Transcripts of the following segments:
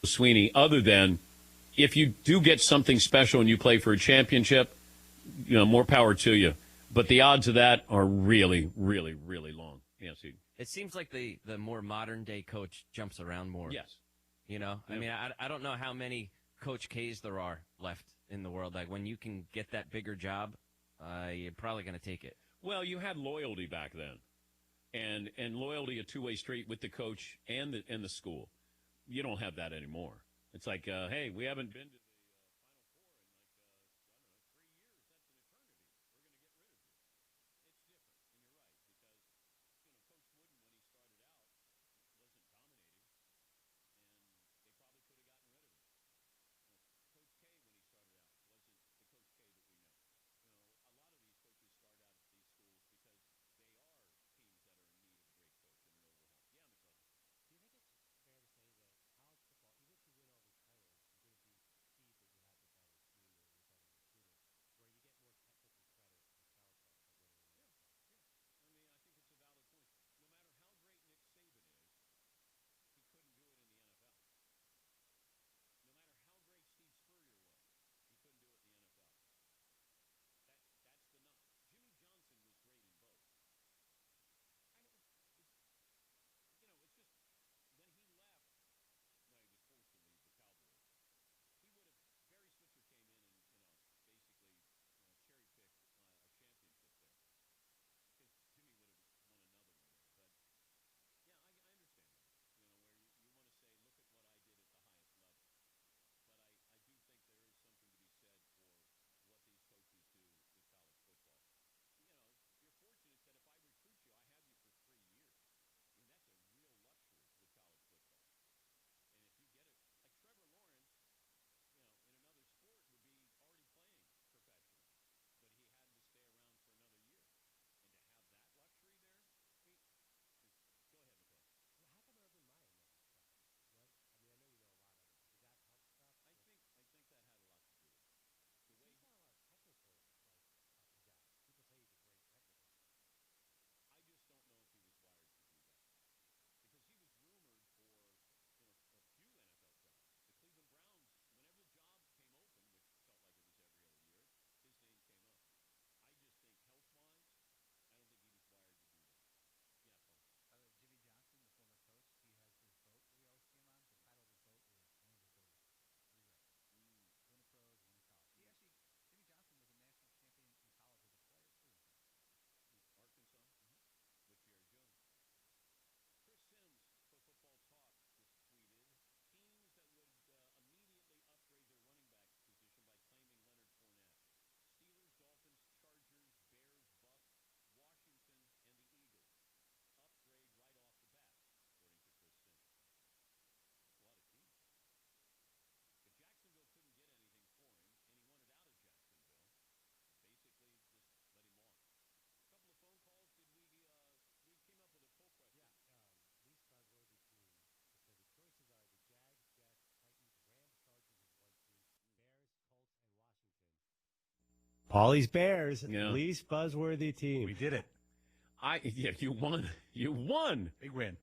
Sweeney, other than if you do get something special and you play for a championship, more power to you. But the odds of that are really, really, really long. Yes. It seems like the more modern day coach jumps around more. Yes. I mean, I don't know how many Coach K's there are left in the world. Like, when you can get that bigger job, you're probably going to take it. Well, you had loyalty back then, and loyalty a two-way street with the coach and the school. You don't have that anymore. It's like, hey, we haven't been to the Paulie's Bears, least buzzworthy team. We did it. You won. You won. Big win.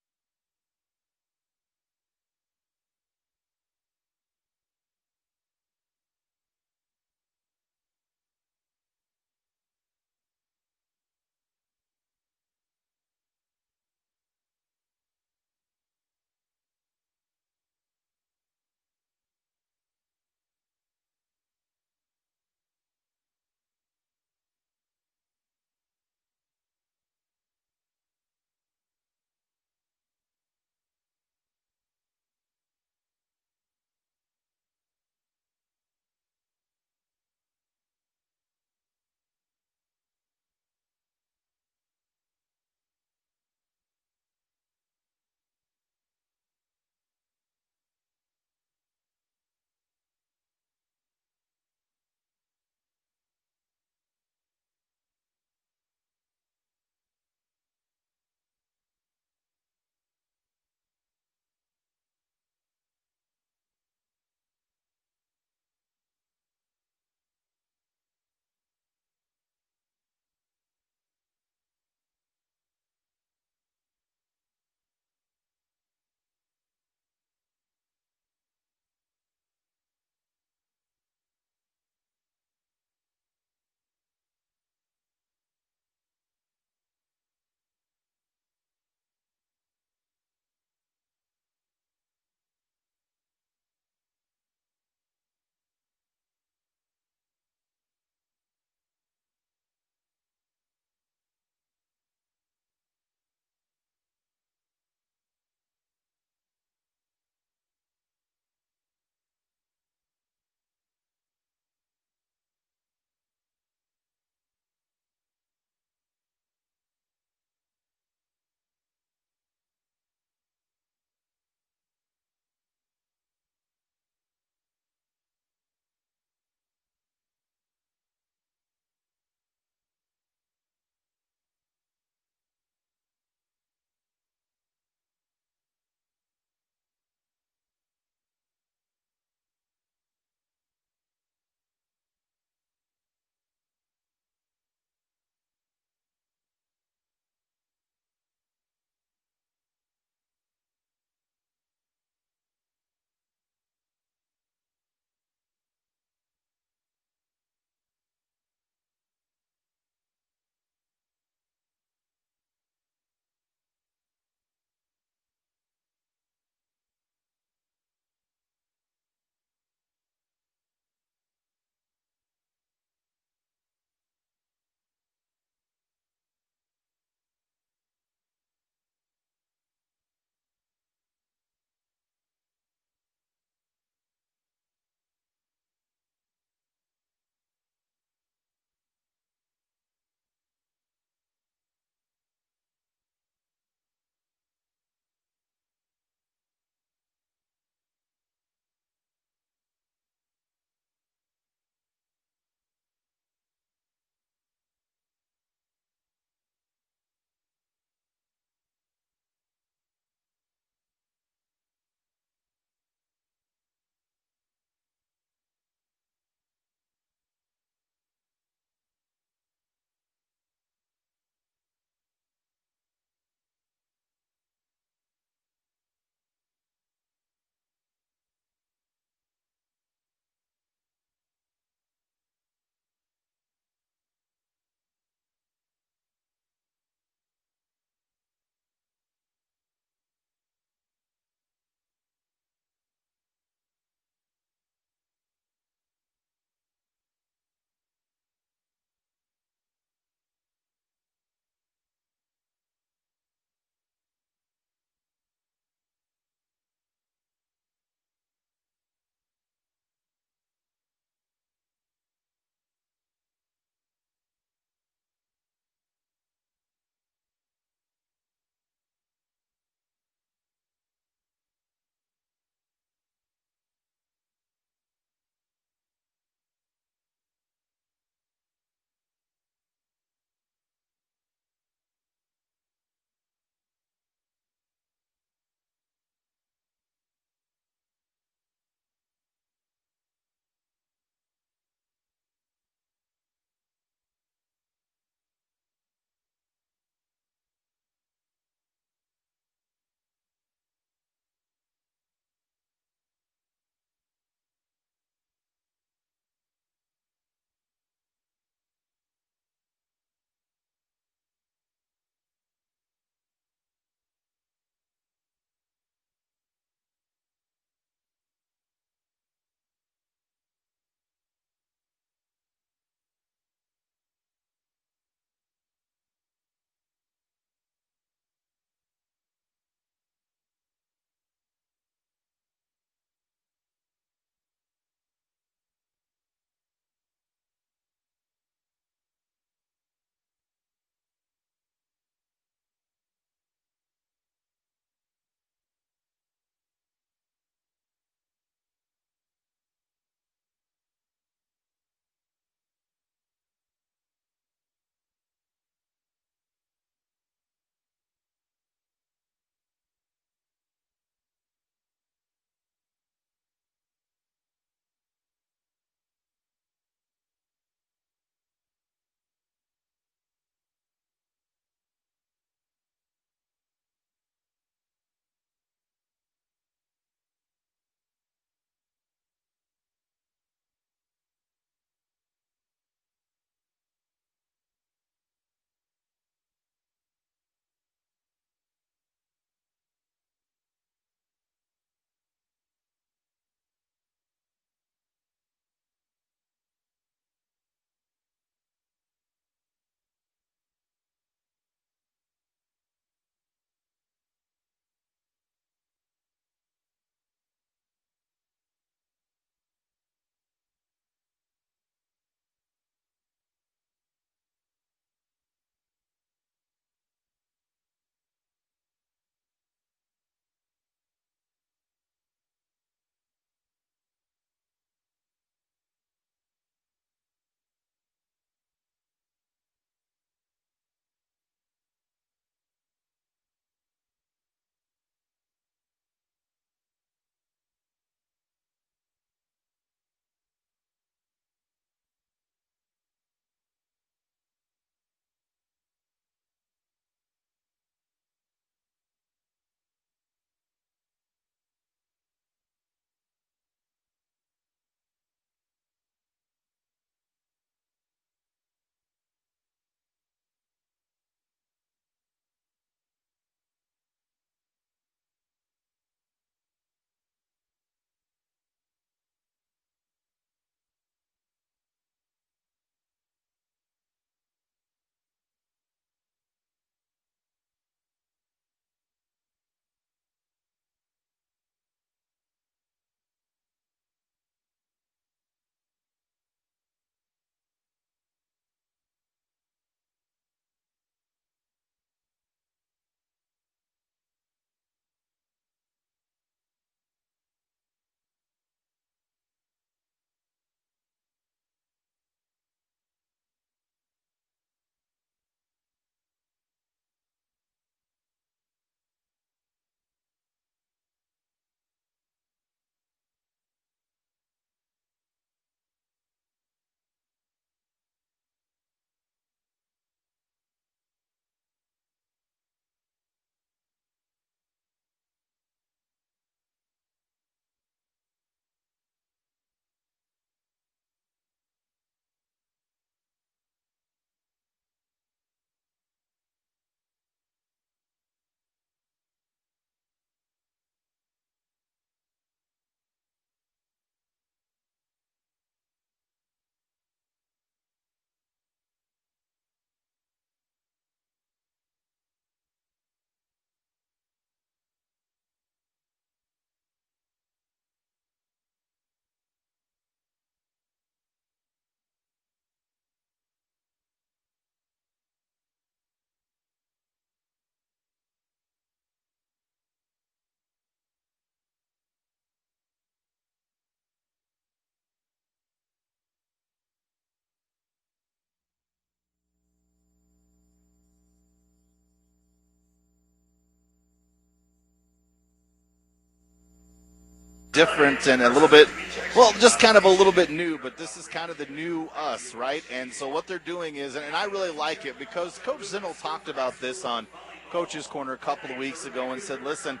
different and a little bit, well, just kind of a little bit new, but this is kind of the new us, right? And so what they're doing is, and I really like it because Coach Zinnel talked about this on Coach's Corner a couple of weeks ago and said, listen,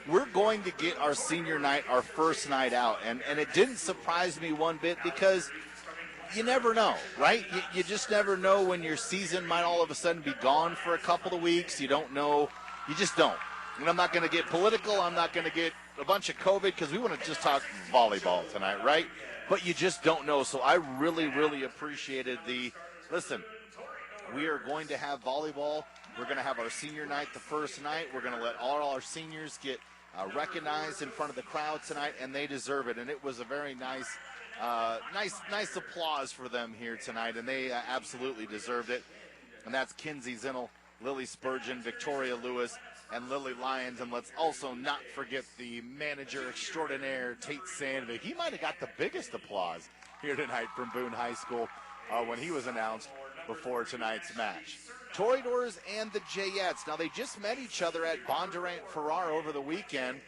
we're going to get our senior night, our first night out. And it didn't surprise me one bit because you never know, right? You just never know when your season might all of a sudden be gone for a couple of weeks. You don't know. You just don't. And I'm not going to get political. I'm not going to get a bunch of COVID because we want to just talk volleyball tonight, right? But you just don't know. So I really, really appreciated listen, we are going to have volleyball. We're going to have our senior night the first night. We're going to let all our seniors get recognized in front of the crowd tonight, and they deserve it. And it was a very nice applause for them here tonight, and they absolutely deserved it. And that's Kinsey Zinnel, Lily Spurgeon, Victoria Lewis, and Lily Lyons. And let's also not forget the manager extraordinaire, Tate Sandvik. He might have got the biggest applause here tonight from Boone High School when he was announced before tonight's match. Toreadors and the Jayettes. Now, they just met each other at Bondurant-Farrar over the weekend.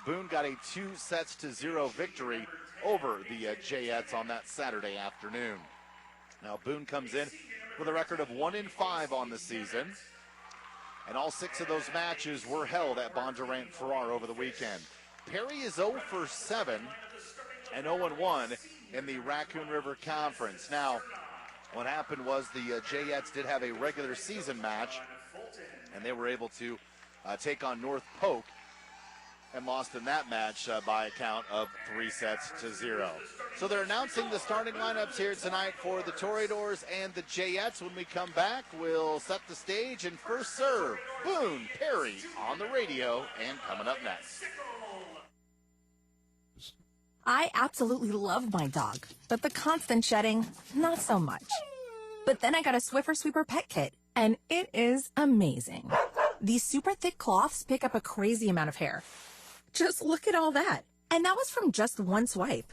Boone got a 2-0 victory over the Jayettes on that Saturday afternoon. Now, Boone comes in with a record of 1-5 on the season. And all 6 of those matches were held at Bondurant-Farrar over the weekend. Perry is 0-7 and 0-1 in the Raccoon River Conference. Now, what happened was the Jayettes did have a regular season match, and they were able to take on North Polk and lost in that match by a count of 3-0. So they're announcing the starting lineups here tonight for the Toreadors and the Jayettes. When we come back, we'll set the stage and first serve Boone Perry on the radio and coming up next. I absolutely love my dog, but the constant shedding, not so much. But then I got a Swiffer Sweeper Pet Kit, and it is amazing. These super thick cloths pick up a crazy amount of hair. Just look at all that. And that was from just one swipe.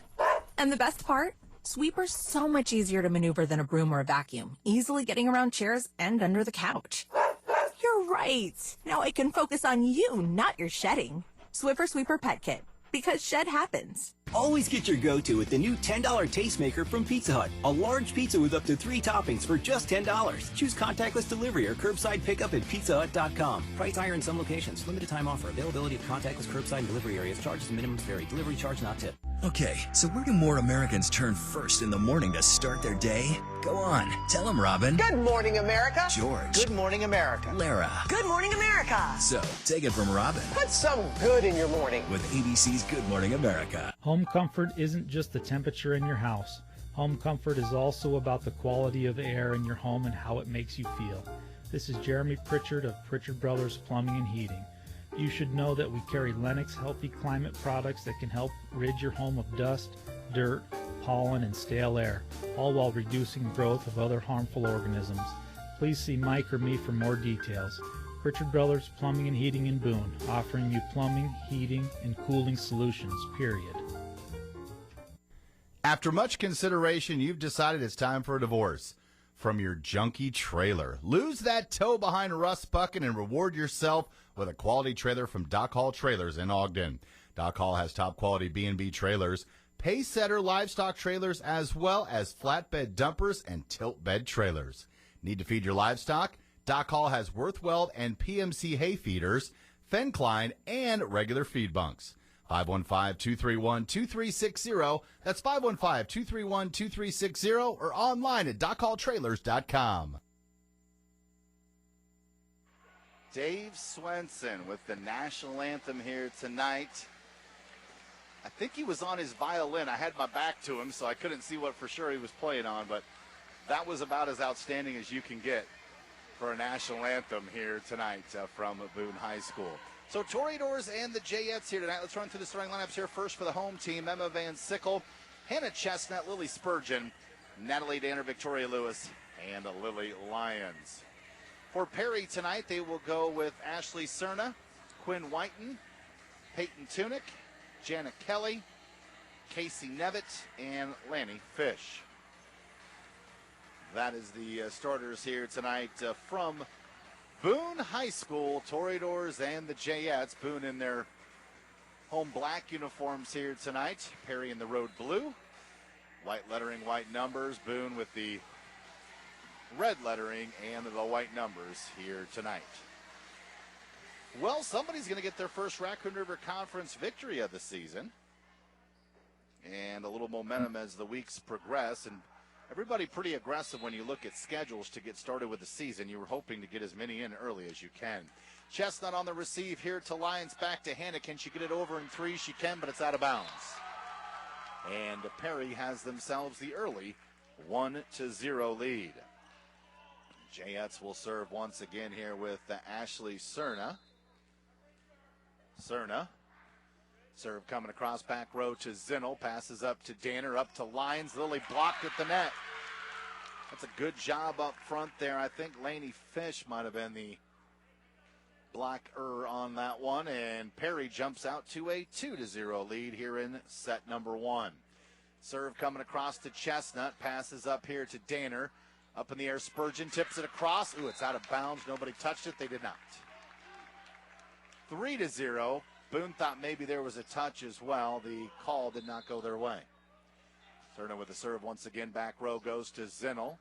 And the best part? Sweeper's so much easier to maneuver than a broom or a vacuum, easily getting around chairs and under the couch. You're right. Now I can focus on you, not your shedding. Swiffer Sweeper Pet Kit. Because shed happens. Always get your go-to with the new $10 Tastemaker from Pizza Hut. A large pizza with up to 3 toppings for just $10. Choose contactless delivery or curbside pickup at pizzahut.com. Price higher in some locations. Limited time offer. Availability of contactless curbside and delivery areas. Charges and minimums vary. Delivery charge not tip. Okay, so where do more Americans turn first in the morning to start their day? Go on, tell them, Robin. Good morning, America. George. Good morning, America. Lara. Good morning, America. So, take it from Robin. Put some good in your morning. With ABC's Good Morning America. Home comfort isn't just the temperature in your house. Home comfort is also about the quality of air in your home and how it makes you feel. This is Jeremy Pritchard of Pritchard Brothers Plumbing and Heating. You should know that we carry Lennox Healthy Climate products that can help rid your home of dust, dirt, pollen, and stale air, all while reducing the growth of other harmful organisms. Please see Mike or me for more details. Pritchard Brothers Plumbing and Heating in Boone, offering you plumbing, heating, and cooling solutions, period. After much consideration, you've decided it's time for a divorce from your junky trailer. Lose that tow behind a rust bucket and reward yourself with a quality trailer from Dock Hall Trailers in Ogden. Dock Hall has top quality B&B trailers, Pacesetter livestock trailers, as well as flatbed dumpers and tilt bed trailers. Need to feed your livestock? Dock Hall has Worthwell and PMC hay feeders, Fencline, and regular feed bunks. 515-231-2360. That's 515-231-2360 or online at dockhalltrailers.com. Dave Swenson with the national anthem here tonight. I think he was on his violin. I had my back to him, so I couldn't see what for sure he was playing on, but that was about as outstanding as you can get for a national anthem here tonight from Boone High School. So Toreadors and the Jayettes here tonight. Let's run through the starting lineups here. First for the home team, Emma Van Sickle, Hannah Chestnut, Lily Spurgeon, Natalie Danner, Victoria Lewis, and Lily Lyons. For Perry tonight, they will go with Ashley Cerna, Quinn Whiten, Peyton Tunick, Janet Kelly, Casey Nevitt, and Lanny Fish. That is the starters here tonight from Boone High School, Toreadors and the Jayettes. Boone in their home black uniforms here tonight. Perry in the road blue. White lettering, white numbers. Boone with the red lettering and the white numbers here tonight. Well, somebody's going to get their first Raccoon River Conference victory of the season. And a little momentum as the weeks progress. And everybody pretty aggressive when you look at schedules to get started with the season. You were hoping to get as many in early as you can. Chestnut on the receive here to Lyons, back to Hannah. Can she get it over in three? She can, but it's out of bounds. And Perry has themselves the early 1-0 lead. Jayettes will serve once again here with Ashley Cerna. Cerna. Serve coming across back row to Zinnel. Passes up to Danner, up to Lyons. Lily blocked at the net. That's a good job up front there. I think Laney Fish might have been the blocker on that one. And Perry jumps out to a 2-0 lead here in set number one. Serve coming across to Chestnut. Passes up here to Danner. Up in the air, Spurgeon tips it across. Ooh, it's out of bounds. Nobody touched it. They did not. 3-0. Boone thought maybe there was a touch as well. The call did not go their way. Cerna with the serve once again. Back row goes to Zinnel,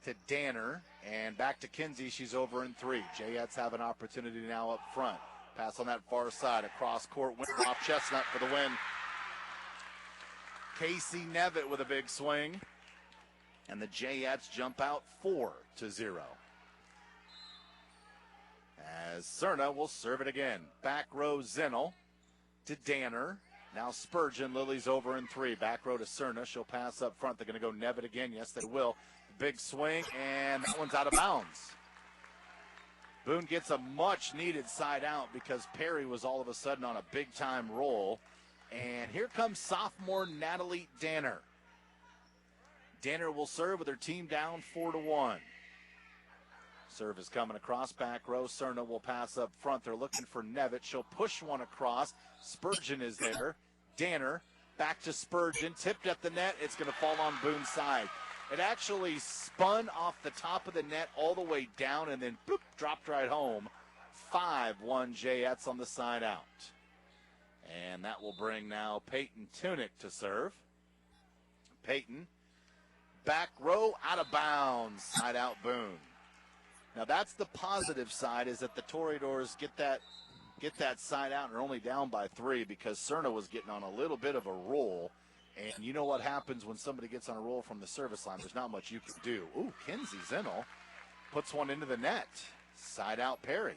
to Danner, and back to Kinsey. She's over in three. Jayettes have an opportunity now up front. Pass on that far side. Across court. Win off Chestnut for the win. Casey Nevitt with a big swing. And the Jayettes jump out 4-0. As Cerna will serve it again. Back row Zinnel to Danner. Now Spurgeon. Lily's over in three. Back row to Cerna. She'll pass up front. They're going to go Nevitt again. Yes, they will. Big swing, and that one's out of bounds. Boone gets a much-needed side out because Perry was all of a sudden on a big-time roll. And here comes sophomore Natalie Danner. Danner will serve with her team down 4-1. Serve is coming across back row. Cerna will pass up front. They're looking for Nevitt. She'll push one across. Spurgeon is there. Danner back to Spurgeon. Tipped at the net. It's going to fall on Boone's side. It actually spun off the top of the net all the way down and then boop, dropped right home. 5-1 Jayettes on the side out. And that will bring now Peyton Tunick to serve. Peyton. Back row, out of bounds. Side out Boone. Now that's the positive side, is that the Toreadors get that side out and are only down by 3 because Cerna was getting on a little bit of a roll. And you know what happens when somebody gets on a roll from the service line. There's not much you can do. Ooh, Kinsey Zinnel puts one into the net. Side out Perry.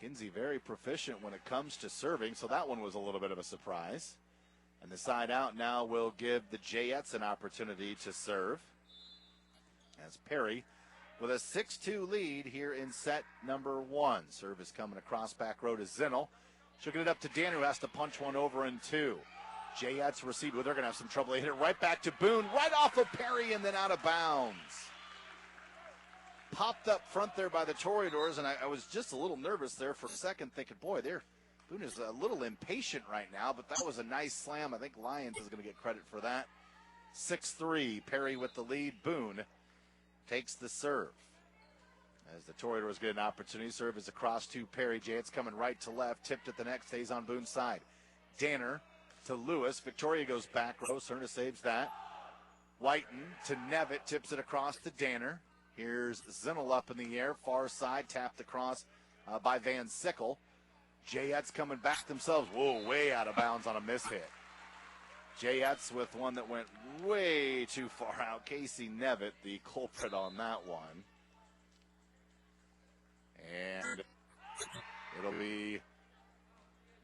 Kinsey very proficient when it comes to serving, so that one was a little bit of a surprise. And the side out now will give the Jayettes an opportunity to serve. As Perry with a 6-2 lead here in set number one. Serve is coming across back row to Zinnel. She'll get it up to Danner, who has to punch one over in two. Jayettes receive, well, they're going to have some trouble. They hit it right back to Boone, right off of Perry, and then out of bounds. Popped up front there by the Toreadors, and I was just a little nervous there for a second, thinking, boy, Boone is a little impatient right now, but that was a nice slam. I think Lyons is going to get credit for that. 6-3, Perry with the lead. Boone takes the serve. As the Toreadors get an opportunity, serve is across to Perry. Jayettes coming right to left, tipped at the net, stays on Boone's side. Danner to Lewis. Victoria goes back row. Cerna saves that. Whiten to Nevitt, tips it across to Danner. Here's Zinnel up in the air, far side, tapped across by Van Sickle. Jayettes coming back themselves. Whoa, way out of bounds on a mishit. Jayettes with one that went way too far out. Casey Nevitt, the culprit on that one. And it'll be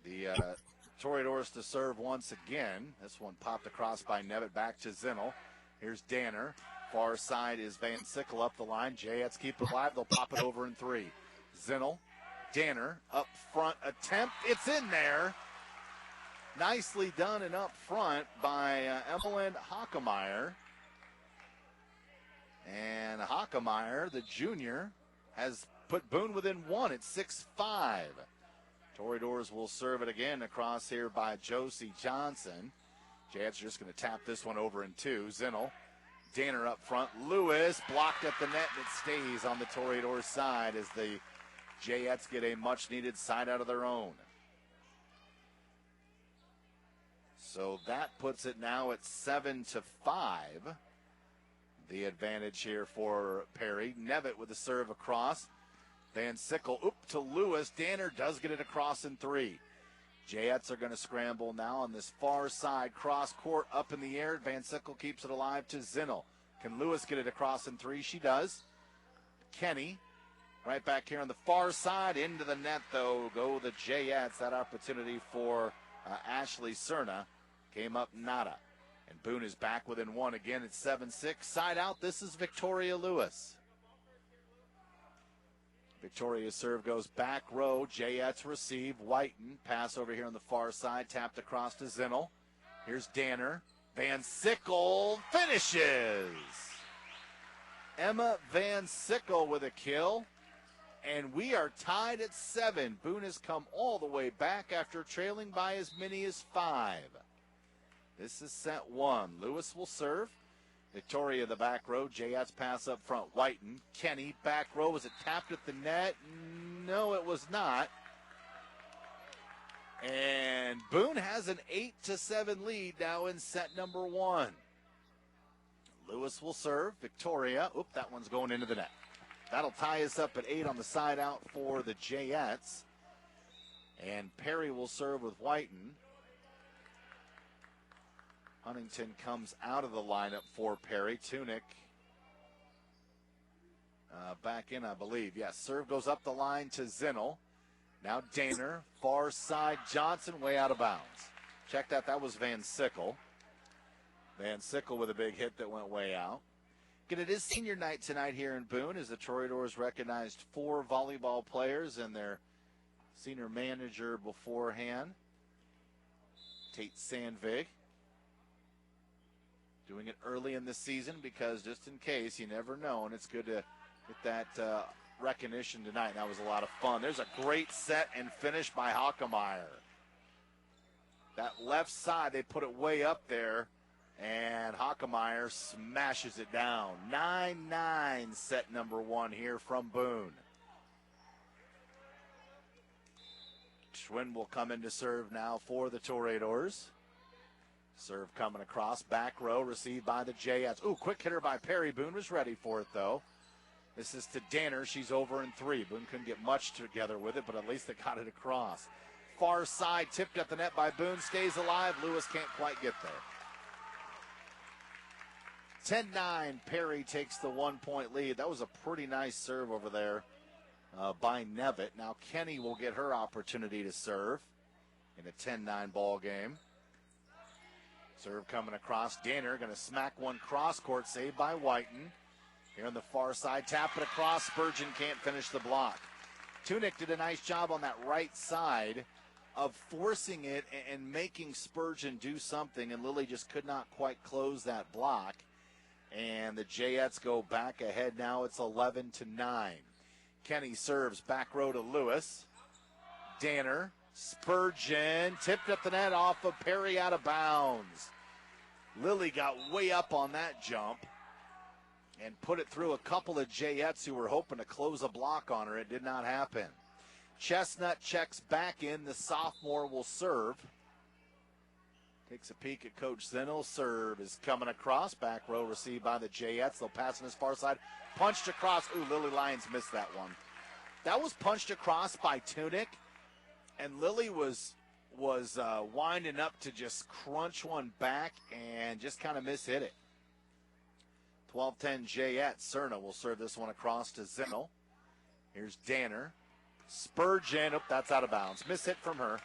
the Toreadors to serve once again. This one popped across by Nevitt, back to Zinnel. Here's Danner. Far side is Van Sickle up the line. Jayettes keep it alive. They'll pop it over in 3. Zinnel. Danner up front attempt. It's in there. Nicely done and up front by Evelyn Hockemeyer. And Hockemeyer, the junior, has put Boone within 1 at 6-5. Toreadors will serve it again across here by Josie Johnson. Jayettes are just going to tap this one over in 2. Zinnel. Danner up front. Lewis blocked at the net, and it stays on the Toreadors' side as the Jayettes get a much-needed side out of their own. So that puts it now at 7-5. The advantage here for Perry. Nevitt with the serve across. Van Sickle, to Lewis. Danner does get it across in 3. Jayettes are going to scramble now on this far side. Cross court up in the air. Van Sickle keeps it alive to Zinnel. Can Lewis get it across in 3? She does. Kenny right back here on the far side. Into the net, though, go the Jayettes. That opportunity for Ashley Cerna came up nada. And Boone is back within 1 again. It's 7-6. Side out. This is Victoria Lewis. Victoria's serve goes back row. Jayettes receive. Whiten. Pass over here on the far side. Tapped across to Zinnel. Here's Danner. Van Sickle finishes. Emma Van Sickle with a kill. And we are tied at 7. Boone has come all the way back after trailing by as many as 5. This is set 1. Lewis will serve. Victoria the back row. Jayettes pass up front. Whiten. Kenny back row. Was it tapped at the net? No, it was not. And Boone has an 8-7 lead now in set number 1. Lewis will serve. Victoria. That one's going into the net. That'll tie us up at 8 on the side out for the Jayettes. And Perry will serve with Whiten. Huntington comes out of the lineup for Perry. Tunick back in, I believe. Yes, serve goes up the line to Zinnel. Now Danner, far side. Johnson way out of bounds. Check that. That was Van Sickle. Van Sickle with a big hit that went way out. Again, it is senior night tonight here in Boone as the Toreadors recognized 4 volleyball players and their senior manager beforehand, Tate Sandvig. Doing it early in the season because just in case, you never know, and it's good to get that recognition tonight. That was a lot of fun. There's a great set and finish by Hockemeyer. That left side, they put it way up there, and Hockemeyer smashes it down. 9-9 set number 1 here from Boone. Schwinn will come in to serve now for the Toreadors. Serve coming across, back row, received by the Jayettes. Quick hitter by Perry. Boone was ready for it, though. This is to Danner. She's over in 3. Boone couldn't get much together with it, but at least they got it across. Far side, tipped at the net by Boone, stays alive. Lewis can't quite get there. 10-9, Perry takes the 1-point lead. That was a pretty nice serve over there by Nevitt. Now Kenny will get her opportunity to serve in a 10-9 ball game. Serve coming across. Danner going to smack one cross court, saved by Whiten. Here on the far side, tap it across. Spurgeon can't finish the block. Tunick did a nice job on that right side of forcing it and making Spurgeon do something, and Lily just could not quite close that block. And the Jayettes go back ahead now. It's 11-9. Kenny serves back row to Lewis. Danner. Spurgeon tipped at the net off of Perry, out of bounds. Lily got way up on that jump and put it through a couple of Jayettes who were hoping to close a block on her. It did not happen. Chestnut checks back in. The sophomore will serve. Takes a peek at Coach Zinnel. Serve is coming across. Back row received by the Jayettes. They'll pass on his far side. Punched across. Lily Lyons missed that one. That was punched across by Tunick. And Lily was winding up to just crunch one back and just kind of mishit it. 12-10 Jayette. Cerna will serve this one across to Zinnel. Here's Danner. Spurgeon. That's out of bounds. Mishit from her.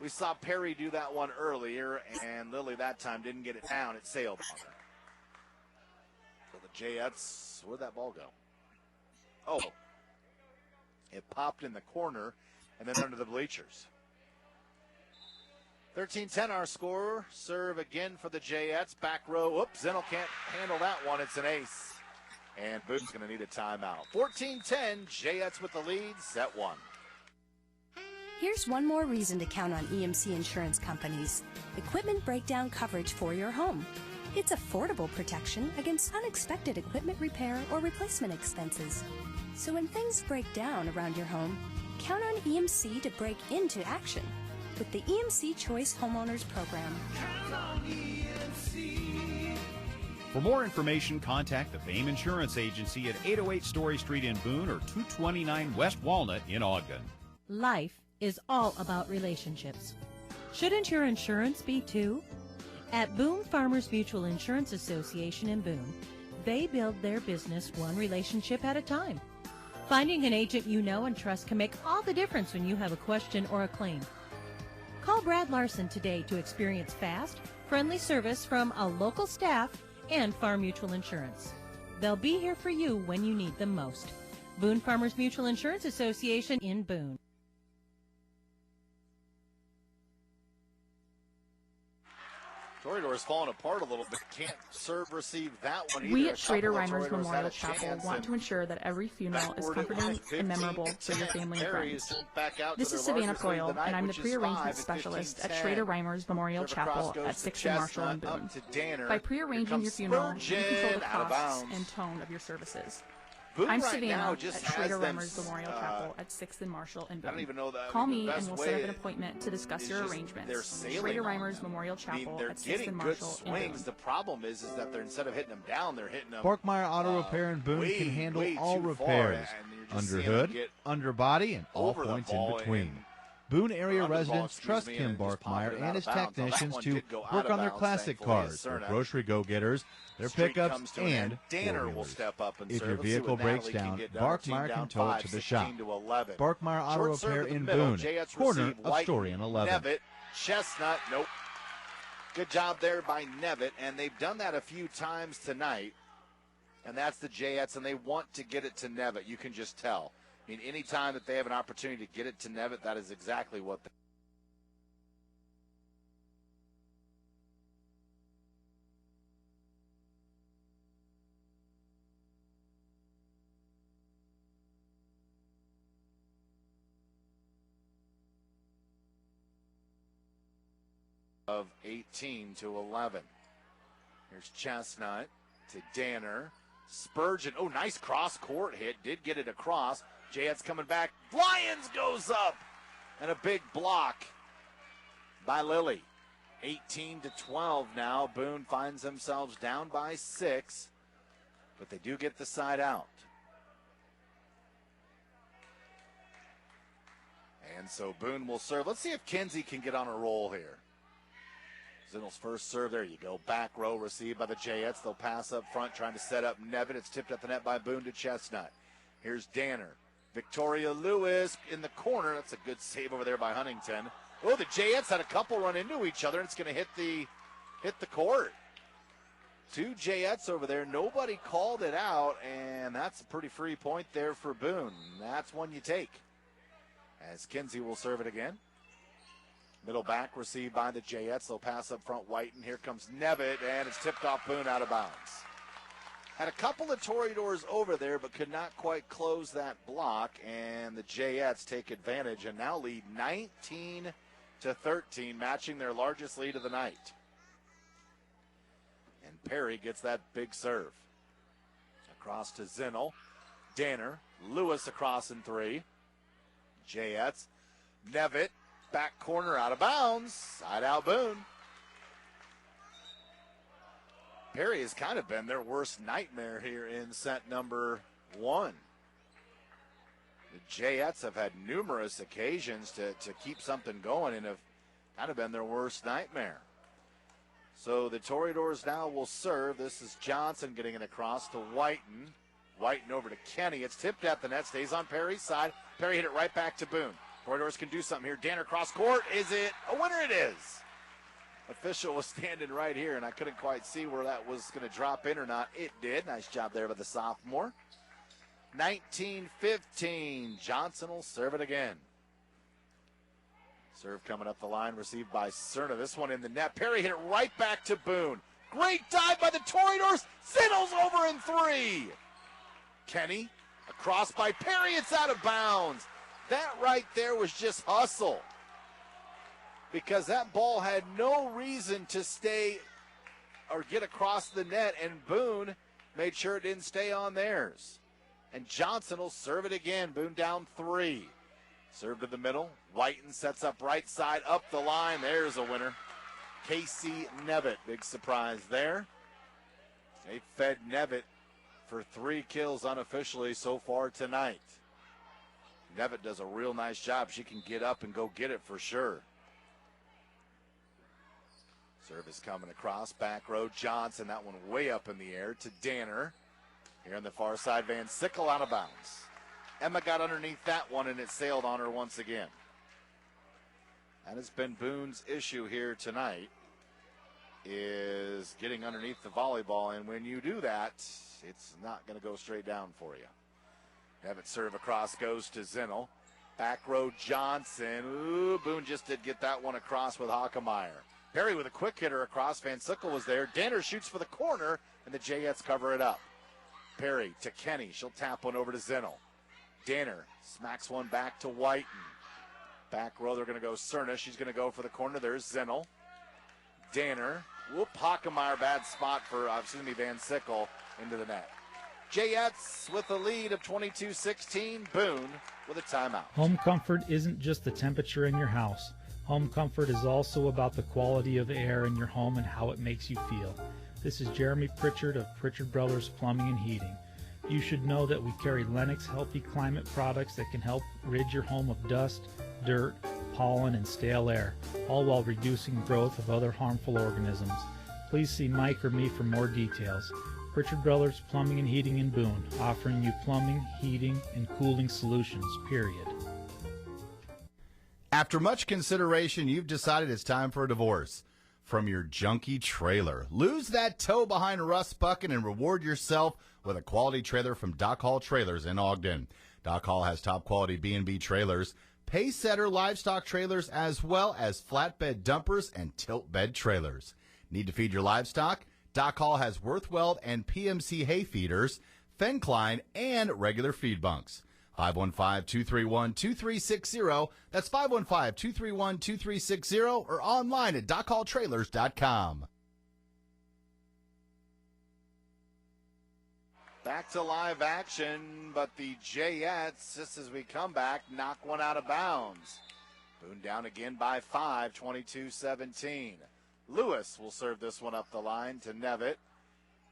We saw Perry do that one earlier, and Lily that time didn't get it down. It sailed on her. So the Jayettes, where'd that ball go? It popped in the corner and then under the bleachers. 13-10 our score. Serve again for the Jayettes. Back row. Zinnel can't handle that one. It's an ace. And Boone's going to need a timeout. 14-10, Jayettes with the lead, set 1. Here's one more reason to count on EMC Insurance Companies. Equipment breakdown coverage for your home. It's affordable protection against unexpected equipment repair or replacement expenses. So when things break down around your home, count on EMC to break into action. with the EMC Choice Homeowners Program. For more information, contact the Fame Insurance Agency at 808 Story Street in Boone or 229 West Walnut in Ogden. Life is all about relationships. Shouldn't your insurance be too? At Boone Farmers Mutual Insurance Association in Boone, they build their business one relationship at a time. Finding an agent you know and trust can make all the difference when you have a question or a claim. Call Brad Larson today to experience fast, friendly service from a local staff and Farm Mutual Insurance. They'll be here for you when you need them most. Boone Farmers Mutual Insurance Association in Boone. Toreador's falling apart a little bit. Can't serve, receive that one either. We at Schrader Reimers Memorial Chapel want to ensure that every funeral is comforting and memorable for your family and friends. This is Savannah Proyle, and I'm the pre-arrangement specialist at Schrader Reimers Memorial Chapel at 6th and Marshall in Boone. By pre-arranging your funeral, you control the costs and tone of your services. Boone I'm right Savannah now at just Schrader has them, Reimers Memorial Chapel at 6th and Marshall in I Boone. don't even know that. Call me the and best we'll way set up an appointment to discuss your they're arrangements. sailing Schrader on. Reimers Memorial Chapel they're at 6th getting and good Marshall in swings. Boone. The problem is that they're instead of hitting them down, they're hitting them. Barkmeyer Auto Repair in Boone way, can handle way all too repairs, far, and you're just under seeing them hood, get under body, and all over the points in ball between. Boone area under the ball, residents excuse trust me, Kim and just pop Barkmeyer it and out his of bounds. Now, that technicians one to did go out work of on their bounds, classic thankfully, cars, their Cerna. grocery go-getters, their Street pickups, comes to an and end. Danner will four-wheelers. step up and If serve. your Let's see vehicle what breaks Natalie can down, get done. Her team Barkmeyer down can tow it to the 5, shop. 16 to 11. Barkmeyer Auto Short serve Repair to the in middle. Boone, Jayet's corner receive. of White, Story and 11. Nevitt, Chestnut, nope. Good job there by Nevitt, and they've done that a few times tonight. And that's the Jayettes, and they want to get it to Nevitt. You can just tell. I mean, any time that they have an opportunity to get it to Nevitt, that is exactly what they of 18 to 11. Here's Chestnut to Danner. Spurgeon, oh, nice cross-court hit. Did get it across. Jayettes coming back. Lyons goes up. And a big block by Lilly. 18 to 12 now. Boone finds themselves down by 6. But they do get the side out. And so Boone will serve. Let's see if Kinsey can get on a roll here. Zinnel's first serve. There you go. Back row received by the Jayettes. They'll pass up front, trying to set up Nevitt. It's tipped at the net by Boone to Chestnut. Here's Danner. Victoria Lewis in the corner. That's a good save over there by Huntington. Oh, the Jayettes had a couple run into each other. It's going to hit the court. 2 Jayettes over there. Nobody called it out, and that's a pretty free point there for Boone. That's one you take. As Kinsey will serve it again. Middle back received by the Jayettes. They'll pass up front Whiten. Here comes Nevitt, and it's tipped off Boone out of bounds. Had a couple of Toreadors over there, but could not quite close that block, and the Jayettes take advantage and now lead 19 to 13, matching their largest lead of the night. And Perry gets that big serve. Across to Zinnel. Danner. Lewis across in 3. Jayettes. Nevitt. Back corner out of bounds. Side out Boone. Perry has kind of been their worst nightmare here in set number 1. The Jayettes have had numerous occasions to keep something going and have kind of been their worst nightmare. So the Toreadors now will serve. This is Johnson getting it across to Whiten. Whiten over to Kenny. It's tipped at the net. Stays on Perry's side. Perry hit it right back to Boone. Toreadors can do something here. Danner cross court. Is it a winner? It is. Official was standing right here, and I couldn't quite see where that was going to drop in or not. It did. Nice job there by the sophomore. 19-15. Johnson will serve it again. Serve coming up the line, received by Cerna. This one in the net. Perry hit it right back to Boone. Great dive by the Toreadors. Zinnel's over in 3. Kenny, across by Perry. It's out of bounds. That right there was just hustle, because that ball had no reason to stay or get across the net, and Boone made sure it didn't stay on theirs. And Johnson will serve it again. Boone down 3. Serve to the middle. Whiten sets up right side, up the line. There's a winner. Casey Nevitt, big surprise there. They fed Nevitt for 3 kills unofficially so far tonight. Nevitt does a real nice job. She can get up and go get it for sure. Service coming across, back row. Johnson, that one way up in the air to Danner. Here on the far side, Van Sickle out of bounds. Emma got underneath that one, and it sailed on her once again. That has been Boone's issue here tonight, is getting underneath the volleyball, and when you do that, it's not going to go straight down for you. Nevitt serve across goes to Zinnel. Back row Johnson. Ooh, Boone just did get that one across with Hockemeyer. Perry with a quick hitter across. Van Sickle was there. Danner shoots for the corner, and the Jayettes cover it up. Perry to Kenny. She'll tap one over to Zinnel. Danner smacks one back to Whiten. Back row, they're going to go Cerna. She's going to go for the corner. There's Zinnel. Danner. Whoop, Hockemeyer, bad spot for, Van Sickle into the net. Jayettes with a lead of 22-16. Boone with a timeout. Home comfort isn't just the temperature in your house. Home comfort is also about the quality of air in your home and how it makes you feel. This is Jeremy Pritchard of Pritchard Brothers Plumbing and Heating. You should know that we carry Lennox Healthy Climate products that can help rid your home of dust, dirt, pollen, and stale air, all while reducing growth of other harmful organisms. Please see Mike or me for more details. Pritchard Brothers Plumbing and Heating in Boone, offering you plumbing, heating, and cooling solutions, period. After much consideration, you've decided it's time for a divorce from your junky trailer. Lose that tow behind a rust bucket and reward yourself with a quality trailer from Dock Hall Trailers in Ogden. Dock Hall has top quality B&B trailers, Pacesetter livestock trailers, as well as flatbed dumpers and tilt bed trailers. Need to feed your livestock? Dock Hall has Worthwell and PMC hay feeders, Fencline, and regular feed bunks. 515-231-2360. That's 515-231-2360 or online at dockhalltrailers.com. Back to live action, but the Jayettes, just as we come back, knock one out of bounds. Boone down again by 5, 22-17. Lewis will serve this one up the line to Nevitt.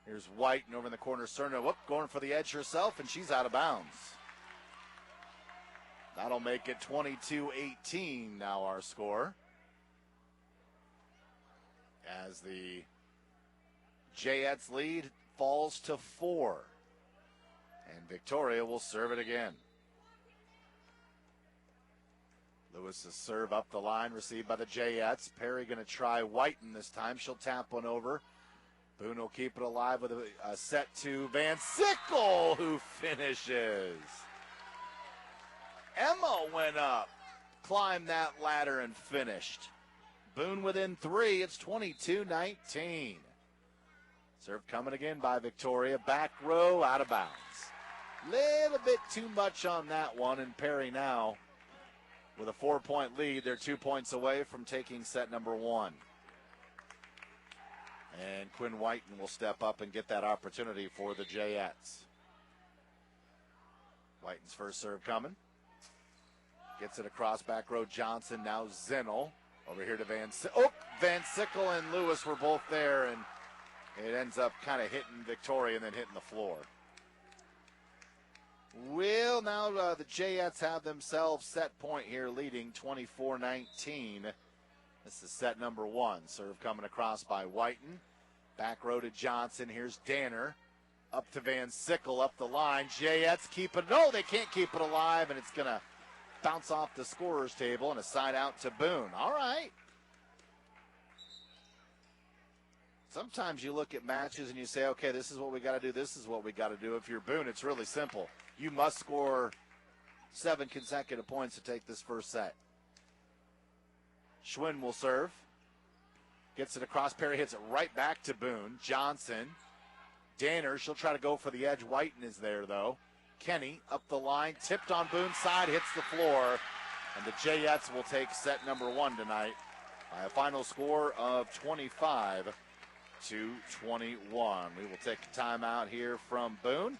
Here's Whiten over in the corner. Cerna, whoop, going for the edge herself, and she's out of bounds. That'll make it 22-18 now our score. As the Jayettes lead falls to 4. And Victoria will serve it again. Lewis's serve up the line, received by the Jayettes. Perry going to try Whiten this time. She'll tap one over. Boone will keep it alive with a set to Van Sickle, who finishes. Emma went up, climbed that ladder, and finished. Boone within 3. It's 22-19. Serve coming again by Victoria. Back row, out of bounds. Little bit too much on that one, and Perry now with a 4-point lead. They're 2 points away from taking set number 1. And Quinn Whiten will step up and get that opportunity for the Jayettes. Whiten's first serve coming. Gets it across back row. Johnson, now Zinnel. Over here to Van Sickle. Van Sickle and Lewis were both there, and it ends up kind of hitting Victoria and then hitting the floor. Well, now the Jayettes have themselves set point here, leading 24-19. This is set number 1. Serve coming across by Whiten. Back row to Johnson. Here's Danner. Up to Van Sickle, up the line. Jayettes keep it. No, they can't keep it alive, and it's going to bounce off the scorer's table and a side out to Boone. All right. Sometimes you look at matches and you say, okay, this is what we got to do. This is what we got to do. If you're Boone, it's really simple. You must score 7 consecutive points to take this first set. Schwinn will serve. Gets it across. Perry hits it right back to Boone. Johnson. Danner. She'll try to go for the edge. Whiten is there, though. Kenny up the line. Tipped on Boone's side. Hits the floor. And the Jayettes will take set number 1 tonight by a final score of 25-21. We will take a timeout here from Boone.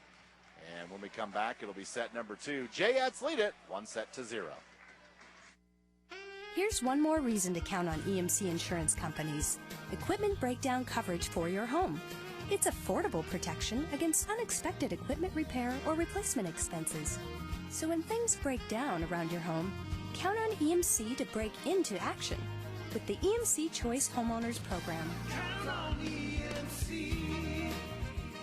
And when we come back, it'll be set number 2. Jayettes lead it 1-0. Here's one more reason to count on EMC insurance companies. Equipment breakdown coverage for your home. It's affordable protection against unexpected equipment repair or replacement expenses. So when things break down around your home, count on EMC to break into action with the EMC Choice Homeowners Program.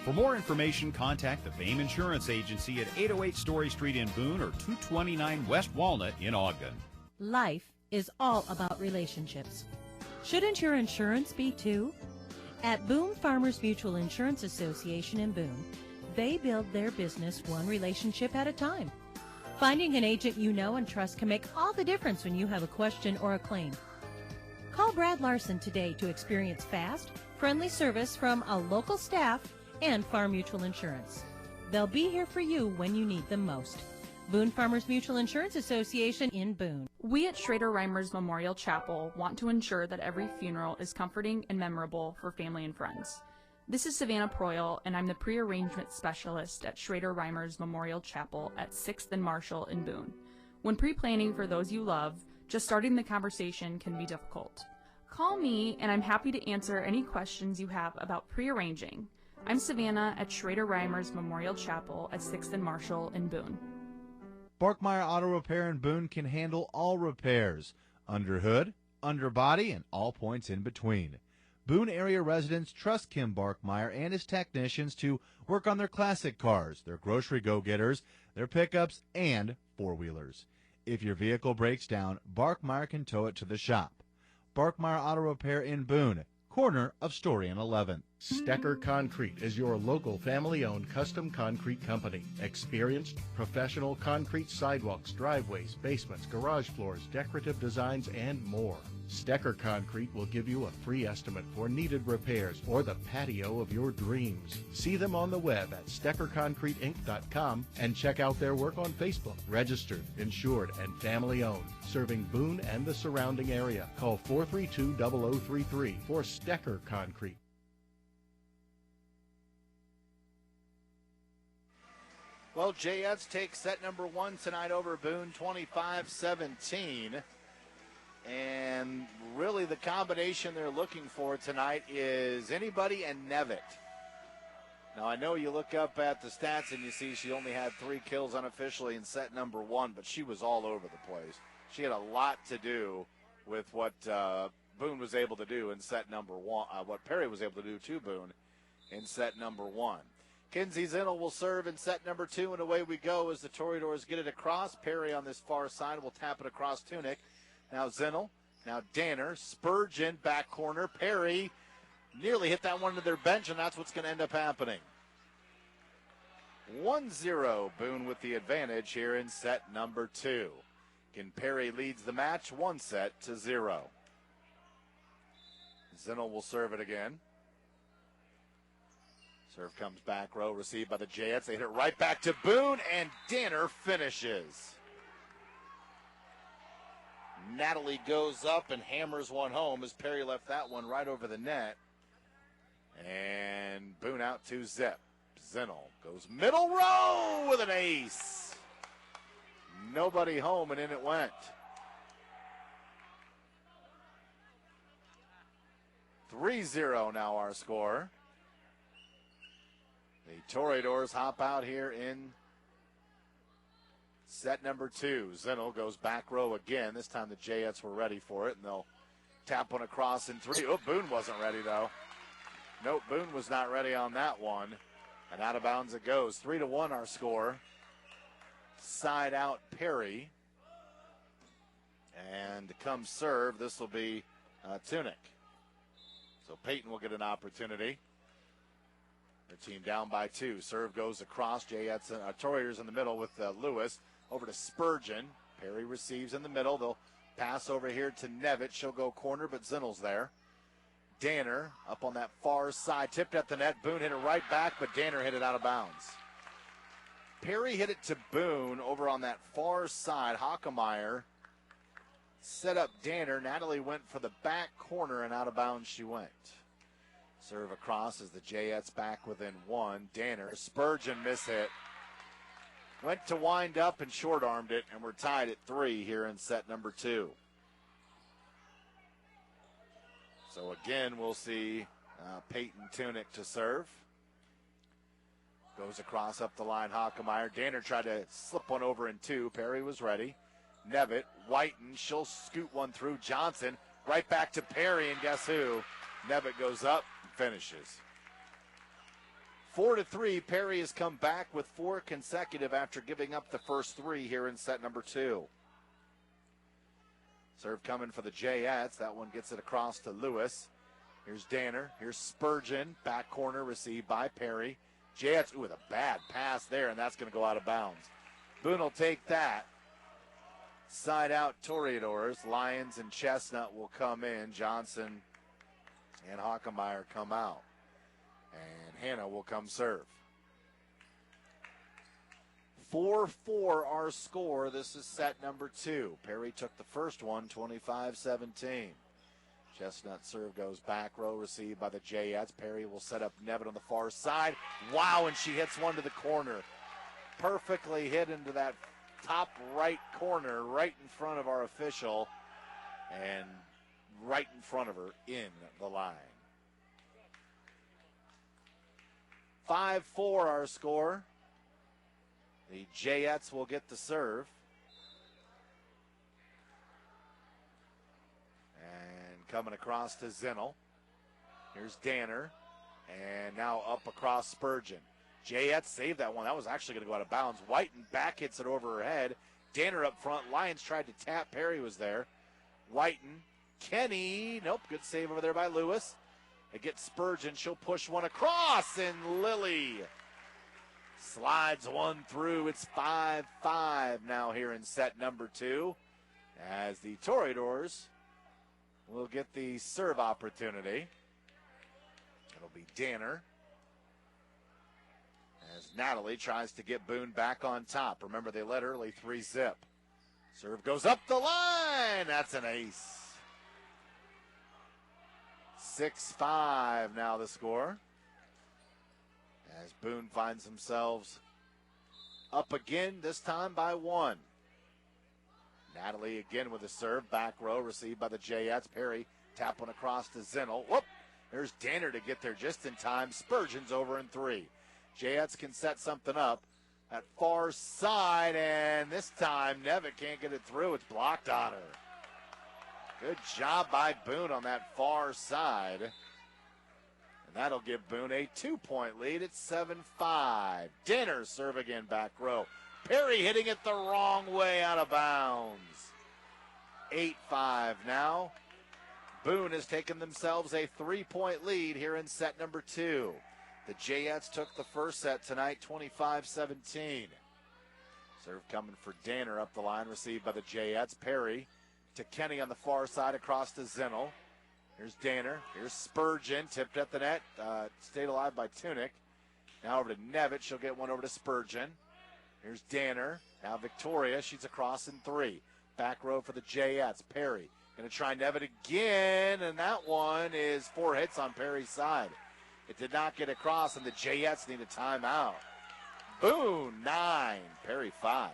For more information, contact the Fame Insurance Agency at 808 Story Street in Boone or 229 West Walnut in Ogden. Life is all about relationships. Shouldn't your insurance be too? At Boone Farmers Mutual Insurance Association in Boone, they build their business one relationship at a time. Finding an agent you know and trust can make all the difference when you have a question or a claim. Call Brad Larson today to experience fast, friendly service from a local staff and Farm Mutual Insurance. They'll be here for you when you need them most. Boone Farmers Mutual Insurance Association in Boone. We at Schrader Reimers Memorial Chapel want to ensure that every funeral is comforting and memorable for family and friends. This is Savannah Proyle, and I'm the pre-arrangement specialist at Schrader Reimers Memorial Chapel at 6th and Marshall in Boone. When pre-planning for those you love, just starting the conversation can be difficult. Call me, and I'm happy to answer any questions you have about pre-arranging. I'm Savannah at Schrader Reimers Memorial Chapel at 6th and Marshall in Boone. Barkmeyer Auto Repair in Boone can handle all repairs, under hood, under body, and all points in between. Boone area residents trust Kim Barkmeyer and his technicians to work on their classic cars, their grocery go-getters, their pickups, and four-wheelers. If your vehicle breaks down, Barkmeyer can tow it to the shop. Barkmeyer Auto Repair in Boone, corner of Story and 11th. Stecker Concrete is your local family-owned custom concrete company. Experienced, professional concrete sidewalks, driveways, basements, garage floors, decorative designs, and more. Stecker Concrete will give you a free estimate for needed repairs or the patio of your dreams. See them on the web at steckerconcreteinc.com and check out their work on Facebook. Registered, insured, and family-owned. Serving Boone and the surrounding area. Call 432-0033 for Stecker Concrete. Well, Jayettes take set number one tonight over Boone, 25-17. And really the combination they're looking for tonight is anybody and Nevitt. Now, I know you look up at the stats and you see she only had 3 kills unofficially in set number one, but she was all over the place. She had a lot to do with what Boone was able to do in set number one, what Perry was able to do to Boone in set number one. Kinsey Zinnel will serve in set number two, and away we go as the Toreadors get it across. Perry on this far side will tap it across Tunick. Now Zinnel, now Danner, Spurgeon, back corner. Perry nearly hit that one to their bench, and that's what's going to end up happening. 1-0, Boone with the advantage here in set number two. Again, Perry leads the match 1-0. Zinnel will serve it again. Serve comes back row, received by the Jayettes. They hit it right back to Boone, and Danner finishes. Natalie goes up and hammers one home as Perry left that one right over the net. And Boone out to Zip. Zinnel goes middle row with an ace. Nobody home, and in it went. 3-0 now our score. The Toreadors hop out here in set number two. Zinnel goes back row again. This time the Jayettes were ready for it, and they'll tap one across in three. Oh, Boone wasn't ready, though. Nope, Boone was not ready on that one. And out of bounds it goes. 3-1 our score. Side out Perry. And to come serve, this will be Tunick. So Peyton will get an opportunity. Their team down by 2. Serve goes across. Jayettes and Toreadors in the middle with Lewis. Over to Spurgeon. Perry receives in the middle. They'll pass over here to Nevitt. She'll go corner, but Zinnel's there. Danner up on that far side. Tipped at the net. Boone hit it right back, but Danner hit it out of bounds. Perry hit it to Boone over on that far side. Hockemeyer set up Danner. Natalie went for the back corner, and out of bounds she went. Serve across as the Jayettes back within 1. Danner, Spurgeon mishit. Went to wind up and short-armed it, and we're tied at 3 here in set number 2. So again, we'll see Peyton Tunick to serve. Goes across up the line, Hockemeyer. Danner tried to slip one over in two. Perry was ready. Nevitt, Whiten, she'll scoot one through. Johnson, right back to Perry, and guess who? Nevitt goes up and finishes. 4-3, Perry has come back with 4 consecutive after giving up the first 3 here in set number 2. Serve coming for the Jayettes. That one gets it across to Lewis. Here's Danner. Here's Spurgeon. Back corner received by Perry. Jayettes, with a bad pass there, and that's going to go out of bounds. Boone will take that. Side out Toreadors. Lions and Chestnut will come in. Johnson and Hockemeyer come out. And Hannah will come serve. 4-4 our score. This is set number 2. Perry took the first one, 25-17. Chestnut serve goes back row, received by the Jayettes. Perry will set up Nevitt on the far side. Wow, and she hits one to the corner. Perfectly hit into that top right corner, right in front of our official, and right in front of her in the line. 5-4 our score. The Jayettes will get the serve. And coming across to Zinnel. Here's Danner. And now up across Spurgeon. Jayettes saved that one. That was actually going to go out of bounds. Whiten back hits it over her head. Danner up front. Lions tried to tap. Perry was there. Whiten. Kenny. Nope. Good save over there by Lewis. They get Spurgeon. She'll push one across. And Lily slides one through. It's 5-5 now here in set number 2. As the Toreadors will get the serve opportunity. It'll be Danner. As Natalie tries to get Boone back on top. Remember, they led early 3-zip. Serve goes up the line. That's an ace. 6-5 now the score. As Boone finds themselves up again, this time by 1. Natalie again with a serve. Back row received by the Jayettes. Perry tap one across to Zinnel. Whoop! There's Danner to get there just in time. Spurgeon's over in 3. Jayettes can set something up at far side, and this time Nevitt can't get it through. It's blocked on her. Good job by Boone on that far side. And that'll give Boone a 2-point lead. It's 7-5. Danner serve again back row. Perry hitting it the wrong way out of bounds. 8-5 now. Boone has taken themselves a 3-point lead here in set number 2. The Jayettes took the first set tonight, 25-17. Serve coming for Danner up the line, received by the Jayettes. Perry to Kenny on the far side across to Zinnel. Here's Danner. Here's Spurgeon, tipped at the net, stayed alive by Tunick. Now over to Nevitt. She'll get one over to Spurgeon. Here's Danner. Now Victoria. She's across in 3. Back row for the Jayettes. Perry going to try Nevitt again, and that one is 4 hits on Perry's side. It did not get across, and the Jayettes need a timeout. Boone, 9. Perry, 5.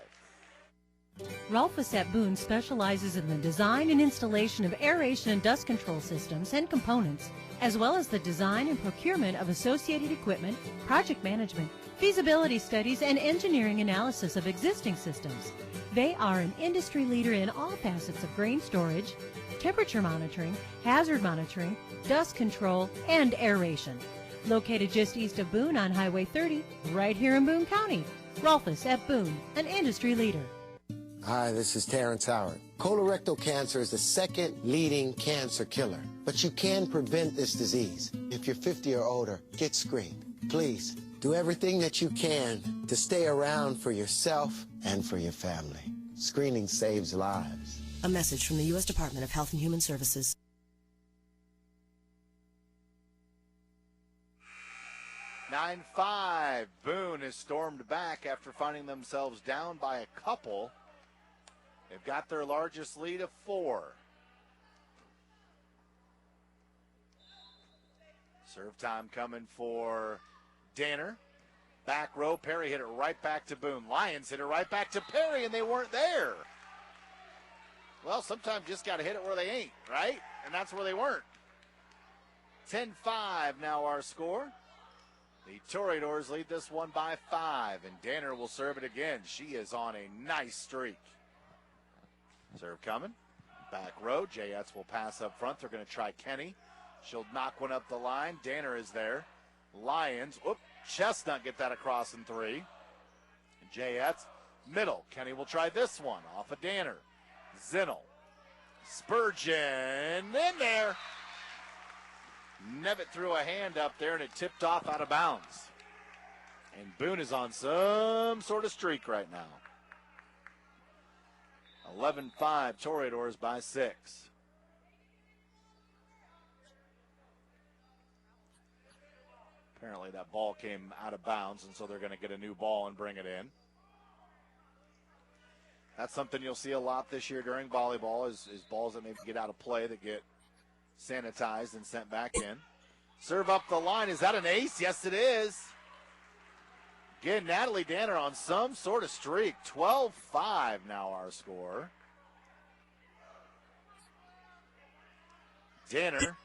Rolfus at Boone specializes in the design and installation of aeration and dust control systems and components, as well as the design and procurement of associated equipment, project management, feasibility studies, and engineering analysis of existing systems. They are an industry leader in all facets of grain storage, temperature monitoring, hazard monitoring, dust control, and aeration. Located just east of Boone on Highway 30, right here in Boone County. Rolfus at Boone, an industry leader. Hi, this is Terrence Howard. Colorectal cancer is the second leading cancer killer, but you can prevent this disease. If you're 50 or older, get screened. Please, do everything that you can to stay around for yourself and for your family. Screening saves lives. A message from the U.S. Department of Health and Human Services. 9-5. Boone has stormed back after finding themselves down by a couple. They've got their largest lead of 4. Serve time coming for Danner. Back row, Perry hit it right back to Boone. Lions hit it right back to Perry, and they weren't there. Well, sometimes you just got to hit it where they ain't, right? And that's where they weren't. 10-5 now our score. The Toreadors lead this one by 5, and Danner will serve it again. She is on a nice streak. Serve coming. Back row. Jayets will pass up front. They're going to try Kenny. She'll knock one up the line. Danner is there. Lions. Chestnut get that across in 3. Jayets. Middle. Kenny will try this one off of Danner. Zinnel. Spurgeon in there. Nevitt threw a hand up there, and it tipped off out of bounds. And Boone is on some sort of streak right now. 11-5, Toreadors by 6. Apparently that ball came out of bounds, and so they're going to get a new ball and bring it in. That's something you'll see a lot this year during volleyball is balls that maybe get out of play that get sanitized and sent back in. Serve up the line. Is that an ace? Yes, it is. Again, Natalie Danner on some sort of streak. 12-5 now our score. Danner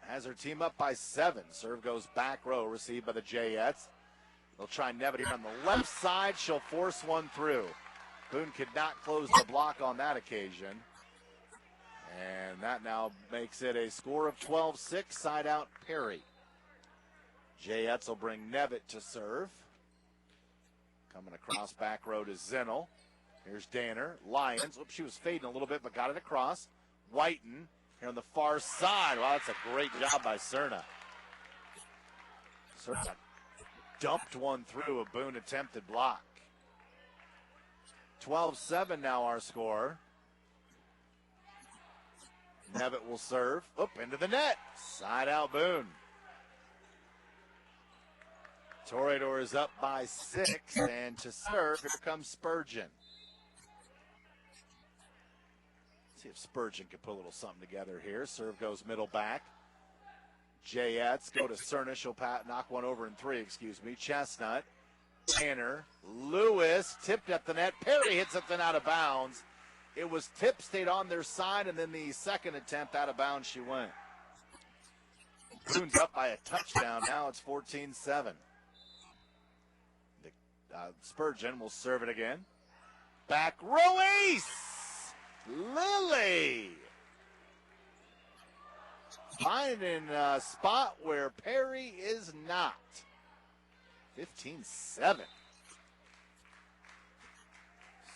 has her team up by 7. Serve goes back row, received by the Jayettes. They'll try Nevitt here on the left side. She'll force one through. Boone could not close the block on that occasion. And that now makes it a score of 12-6, side out Perry. Jayettes will bring Nevitt to serve. Coming across back row to Zinnel. Here's Danner. Lions. Oops, she was fading a little bit, but got it across. Whiten here on the far side. Wow, that's a great job by Cerna. Cerna dumped one through a Boone attempted block. 12-7 now our score. Nevitt will serve. Up into the net. Side out Boone. Toreador is up by 6, and to serve, here comes Spurgeon. See if Spurgeon can put a little something together here. Serve goes middle back. Jayettes go to Cerna. She'll knock one over in 3, Chestnut. Tanner. Lewis tipped at the net. Perry hits it then out of bounds. It was tipped, stayed on their side, and then the second attempt out of bounds she went. Boone's up by a touchdown. Now it's 14-7. Spurgeon will serve it again. Back row ace! Lily! Finding a spot where Perry is not. 15-7.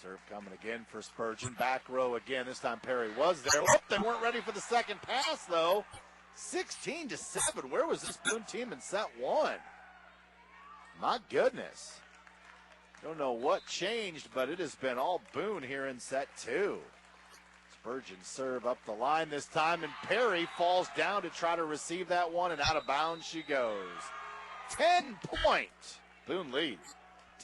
Serve coming again for Spurgeon. Back row again. This time Perry was there. They weren't ready for the second pass, though. 16-7. Where was this Boone team in set 1? My goodness. Don't know what changed, but it has been all Boone here in set 2. Spurgeon serve up the line this time, and Perry falls down to try to receive that one, and out of bounds she goes. 10-point. Boone leads.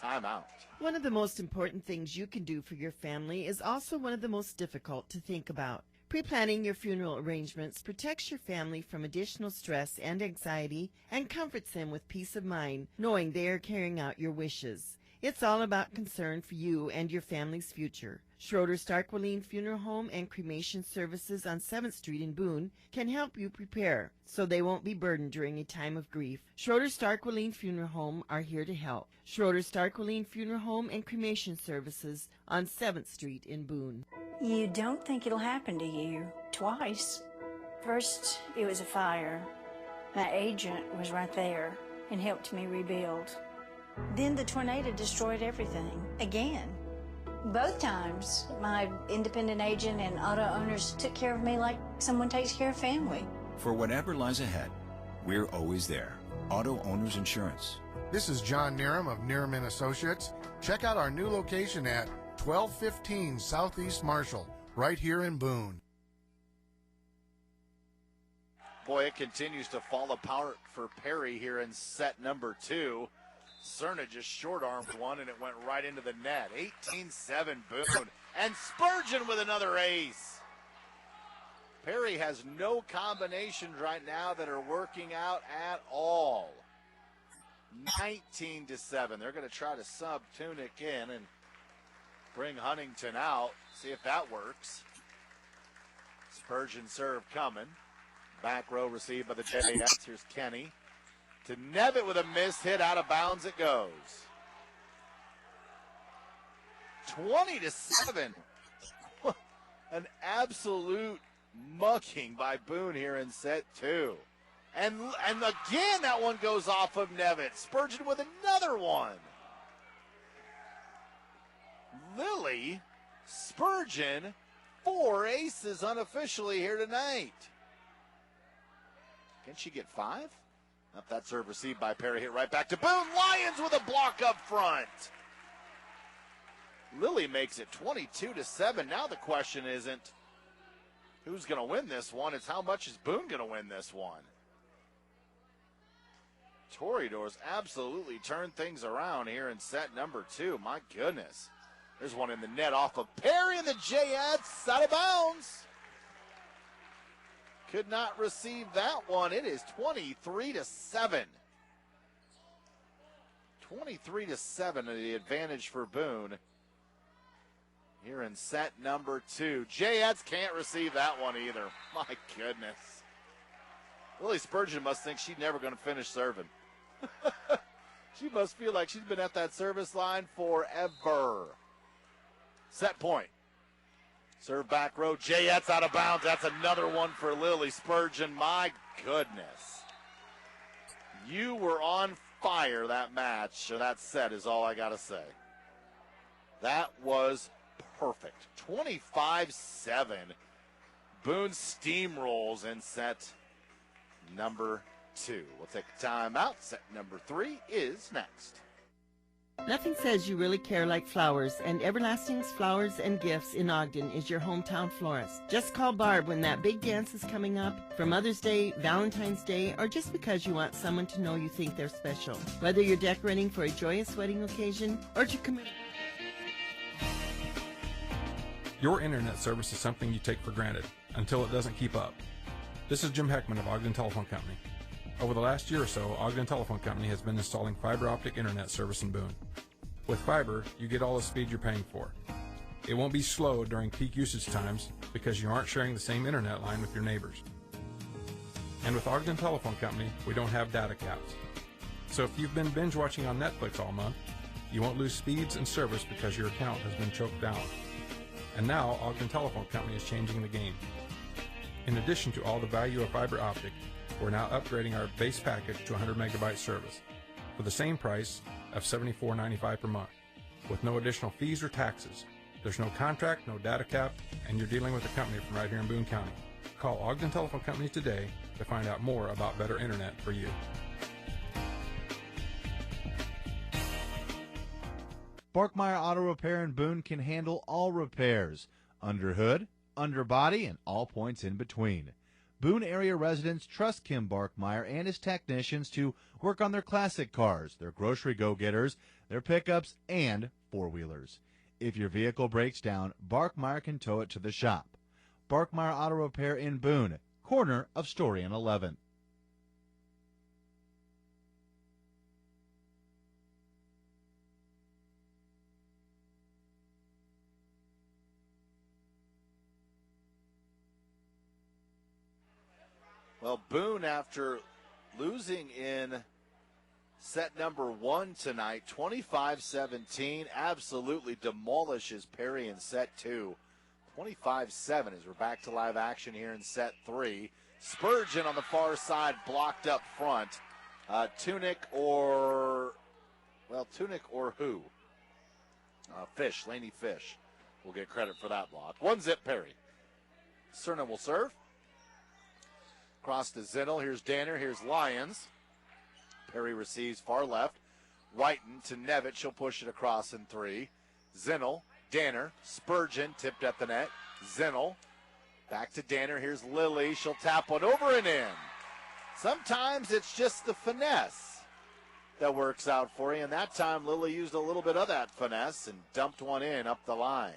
Timeout. One of the most important things you can do for your family is also one of the most difficult to think about. Pre-planning your funeral arrangements protects your family from additional stress and anxiety and comforts them with peace of mind, knowing they are carrying out your wishes. It's all about concern for you and your family's future. Schroeder Starkweline Funeral Home and Cremation Services on 7th Street in Boone can help you prepare so they won't be burdened during a time of grief. Schroeder Starkweline Funeral Home are here to help. Schroeder Starkweline Funeral Home and Cremation Services on 7th Street in Boone. You don't think it'll happen to you twice. First, it was a fire. My agent was right there and helped me rebuild. Then the tornado destroyed everything again. Both times, my independent agent and auto owners took care of me like someone takes care of family. For whatever lies ahead, we're always there. Auto Owners Insurance. This is John Niram of Niram & Associates. Check out our new location at 1215 Southeast Marshall, right here in Boone. Boy, it continues to fall apart for Perry here in set number 2. Cerna just short-armed one, and it went right into the net. 18-7 Boone. And Spurgeon with another ace. Perry has no combinations right now that are working out at all. 19-7. They're going to try to sub Tunick in and bring Huntington out. See if that works. Spurgeon serve coming. Back row received by the Jets. Here's Kenny. To Nevitt with a missed hit. Out of bounds it goes. 20-7. An absolute mucking by Boone here in set two. And again, that one goes off of Nevitt. Spurgeon with another one. Lily Spurgeon, 4 aces unofficially here tonight. Can she get 5? Up that serve received by Perry, hit right back to Boone. Lions with a block up front. Lily makes it 22-7. Now the question isn't who's going to win this one, it's how much is Boone going to win this one. Toreadors absolutely turned things around here in set number 2. My goodness. There's one in the net off of Perry, and the Jayettes out of bounds. Could not receive that one. It is 23-7. 23-7, the advantage for Boone here in set number 2. Jayettes can't receive that one either. My goodness. Lily Spurgeon must think she's never going to finish serving. She must feel like she's been at that service line forever. Set point. Serve back row. Jayettes out of bounds. That's another one for Lily Spurgeon. My goodness. You were on fire that match, or that set is all I got to say. That was perfect. 25-7. Boone steamrolls in set number 2. We'll take a timeout. Set number 3 is next. Nothing says you really care like flowers, and Everlasting's Flowers and Gifts in Ogden is your hometown florist. Just call Barb when that big dance is coming up, for Mother's Day, Valentine's Day, or just because you want someone to know you think they're special. Whether you're decorating for a joyous wedding occasion or to commit. Your internet service is something you take for granted until it doesn't keep up. This is Jim Heckman of Ogden Telephone Company. Over the last year or so, Ogden Telephone Company has been installing fiber optic internet service in Boone. With fiber, you get all the speed you're paying for. It won't be slow during peak usage times because you aren't sharing the same internet line with your neighbors. And with Ogden Telephone Company, we don't have data caps. So if you've been binge watching on Netflix all month, you won't lose speeds and service because your account has been choked down. And now, Ogden Telephone Company is changing the game. In addition to all the value of fiber optic, we're now upgrading our base package to 100 megabyte service for the same price of $74.95 per month, with no additional fees or taxes. There's no contract, no data cap, and you're dealing with a company from right here in Boone County. Call Ogden Telephone Company today to find out more about better internet for you. Barkmeyer Auto Repair in Boone can handle all repairs, under hood, under body, and all points in between. Boone area residents trust Kim Barkmeyer and his technicians to work on their classic cars, their grocery go-getters, their pickups, and four-wheelers. If your vehicle breaks down, Barkmeyer can tow it to the shop. Barkmeyer Auto Repair in Boone, corner of Story and 11th. Well, Boone, after losing in set number 1 tonight, 25-17, absolutely demolishes Perry in set 2. 25-7 as we're back to live action here in set 3. Spurgeon on the far side, blocked up front. Tunic or who? Fish, Laney Fish will get credit for that block. 1-0 Perry. Cerna will serve. Across to Zinnel. Here's Danner. Here's Lyons. Perry receives far left. Whiten to Nevitt. She'll push it across in 3. Zinnel. Danner. Spurgeon tipped at the net. Zinnel. Back to Danner. Here's Lily. She'll tap one over and in. Sometimes it's just the finesse that works out for you. And that time Lily used a little bit of that finesse and dumped one in up the line.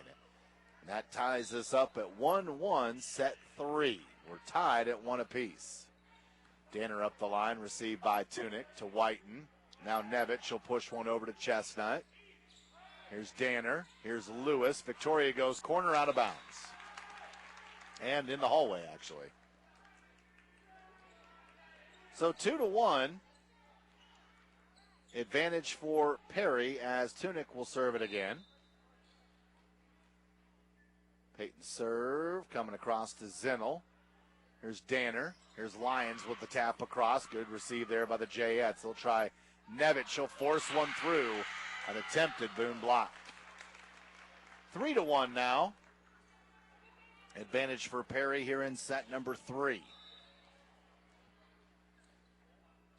And that ties us up at 1-1, set 3. We're tied at 1 apiece. Danner up the line, received by Tunic to Whiten. Now Nevitt, she'll push one over to Chestnut. Here's Danner. Here's Lewis. Victoria goes corner out of bounds. And in the hallway, actually. So 2-1. Advantage for Perry as Tunick will serve it again. Peyton serve coming across to Zinnel. Here's Danner. Here's Lyons with the tap across. Good receive there by the Jayettes. They'll try Nevitt. She'll force one through. An attempted Boone block. 3-1 now. Advantage for Perry here in set number 3.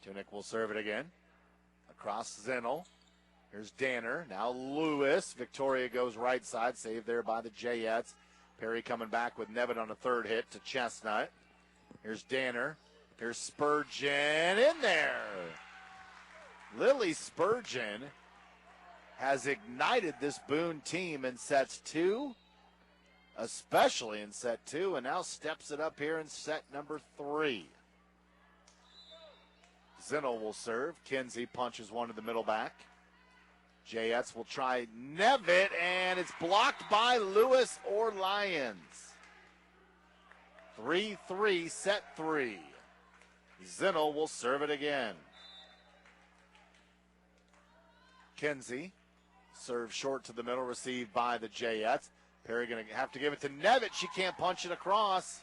Tunick will serve it again. Across Zinnel. Here's Danner. Now Lewis. Victoria goes right side. Saved there by the Jayettes. Perry coming back with Nevitt on a third hit to Chestnut. Here's Danner. Here's Spurgeon in there. Lily Spurgeon has ignited this Boone team in sets 2, especially in set 2, and now steps it up here in set number 3. Zinnel will serve. Kinsey punches one to the middle back. Jayettes will try Nevitt, and it's blocked by Lewis or Lyons. 3-3, set 3. Zinnel will serve it again. Kinsey serves short to the middle, received by the Jayettes. Perry going to have to give it to Nevitt. She can't punch it across.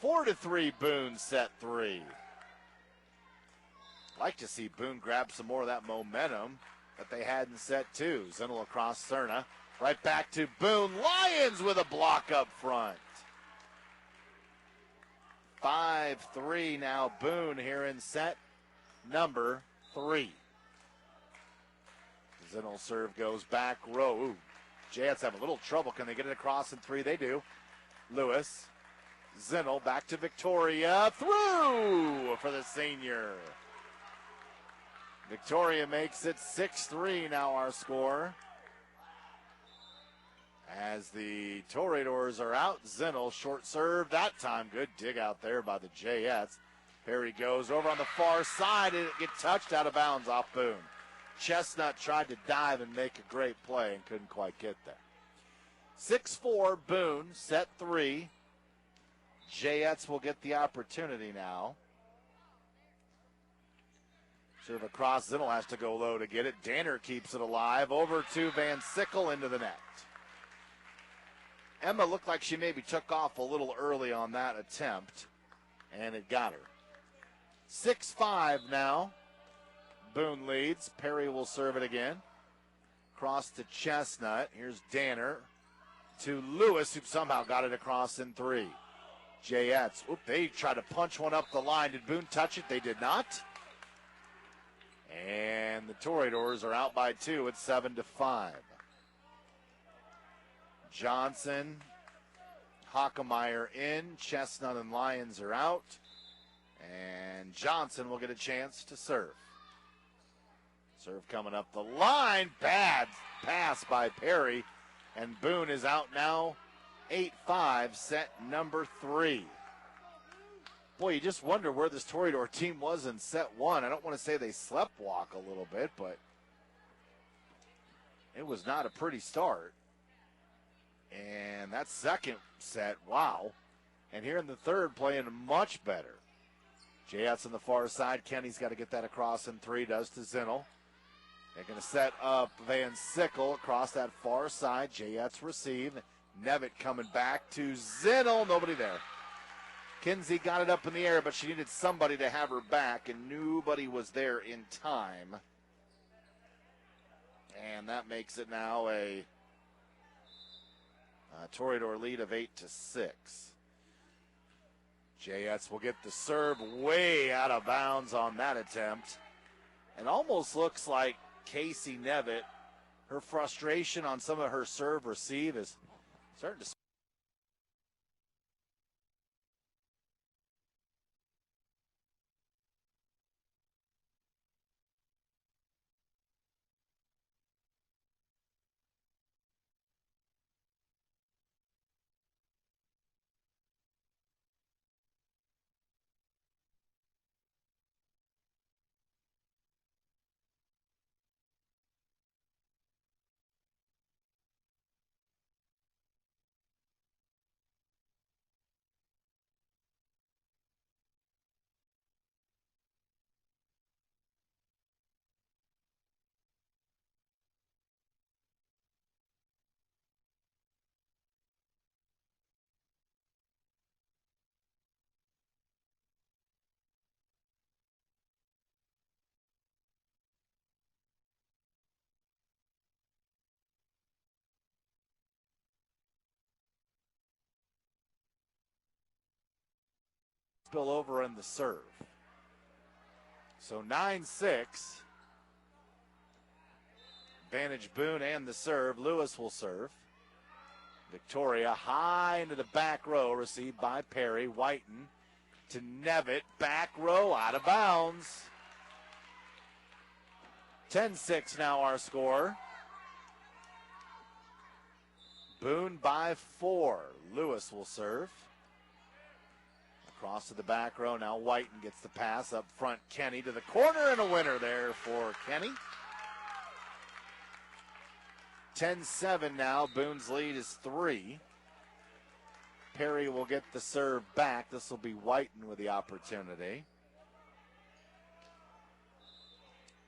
4-3, Boone, set 3. Like to see Boone grab some more of that momentum that they had in set 2. Zinnel across Cerna. Right back to Boone. Lyons with a block up front. 5-3 now Boone here in set number 3. Zinnel serve goes back row. Ooh, Jets have a little trouble. Can they get it across in 3? They do. Lewis. Zinnel back to Victoria. Through for the senior. Victoria makes it 6-3 now our score. As the Toreadors are out, Zinnel short serve that time. Good dig out there by the Jayettes. Perry goes over on the far side and it gets touched out of bounds off Boone. Chestnut tried to dive and make a great play and couldn't quite get there. 6-4 Boone, set 3. Jayettes will get the opportunity now. Serve across, Zinnel has to go low to get it. Danner keeps it alive. Over to Van Sickle into the net. Emma looked like she maybe took off a little early on that attempt, and it got her. 6-5 now. Boone leads. Perry will serve it again. Cross to Chestnut. Here's Danner to Lewis, who somehow got it across in 3. Jayettes. Oop, they tried to punch one up the line. Did Boone touch it? They did not. And the Toreadors are out by 2 at 7-5. Johnson, Hockemeyer in. Chestnut and Lyons are out. And Johnson will get a chance to serve. Serve coming up the line. Bad pass by Perry. And Boone is out now. 8-5, set number 3. Boy, you just wonder where this Toreador team was in set 1. I don't want to say they slept walk a little bit, but it was not a pretty start. And that second set, wow. And here in the third, playing much better. Jayettes on the far side. Kenny's got to get that across in 3, does to Zinnel. They're going to set up Van Sickle across that far side. Jayettes receive. Nevitt coming back to Zinnel. Nobody there. Kinsey got it up in the air, but she needed somebody to have her back, and nobody was there in time. And that makes it now a Toreador lead of 8-6. Jayettes will get the serve way out of bounds on that attempt. It almost looks like Casey Nevitt, her frustration on some of her serve receive is starting to spill over in the serve. So 9-6. Advantage Boone and the serve. Lewis will serve. Victoria high into the back row, received by Perry. Whiten to Nevitt, back row, out of bounds. 10-6 now our score. Boone by 4. Lewis will serve. Across to the back row, now Whiten gets the pass up front. Kenny to the corner, and a winner there for Kenny. 10-7 now. Boone's lead is 3. Perry will get the serve back. This will be Whiten with the opportunity.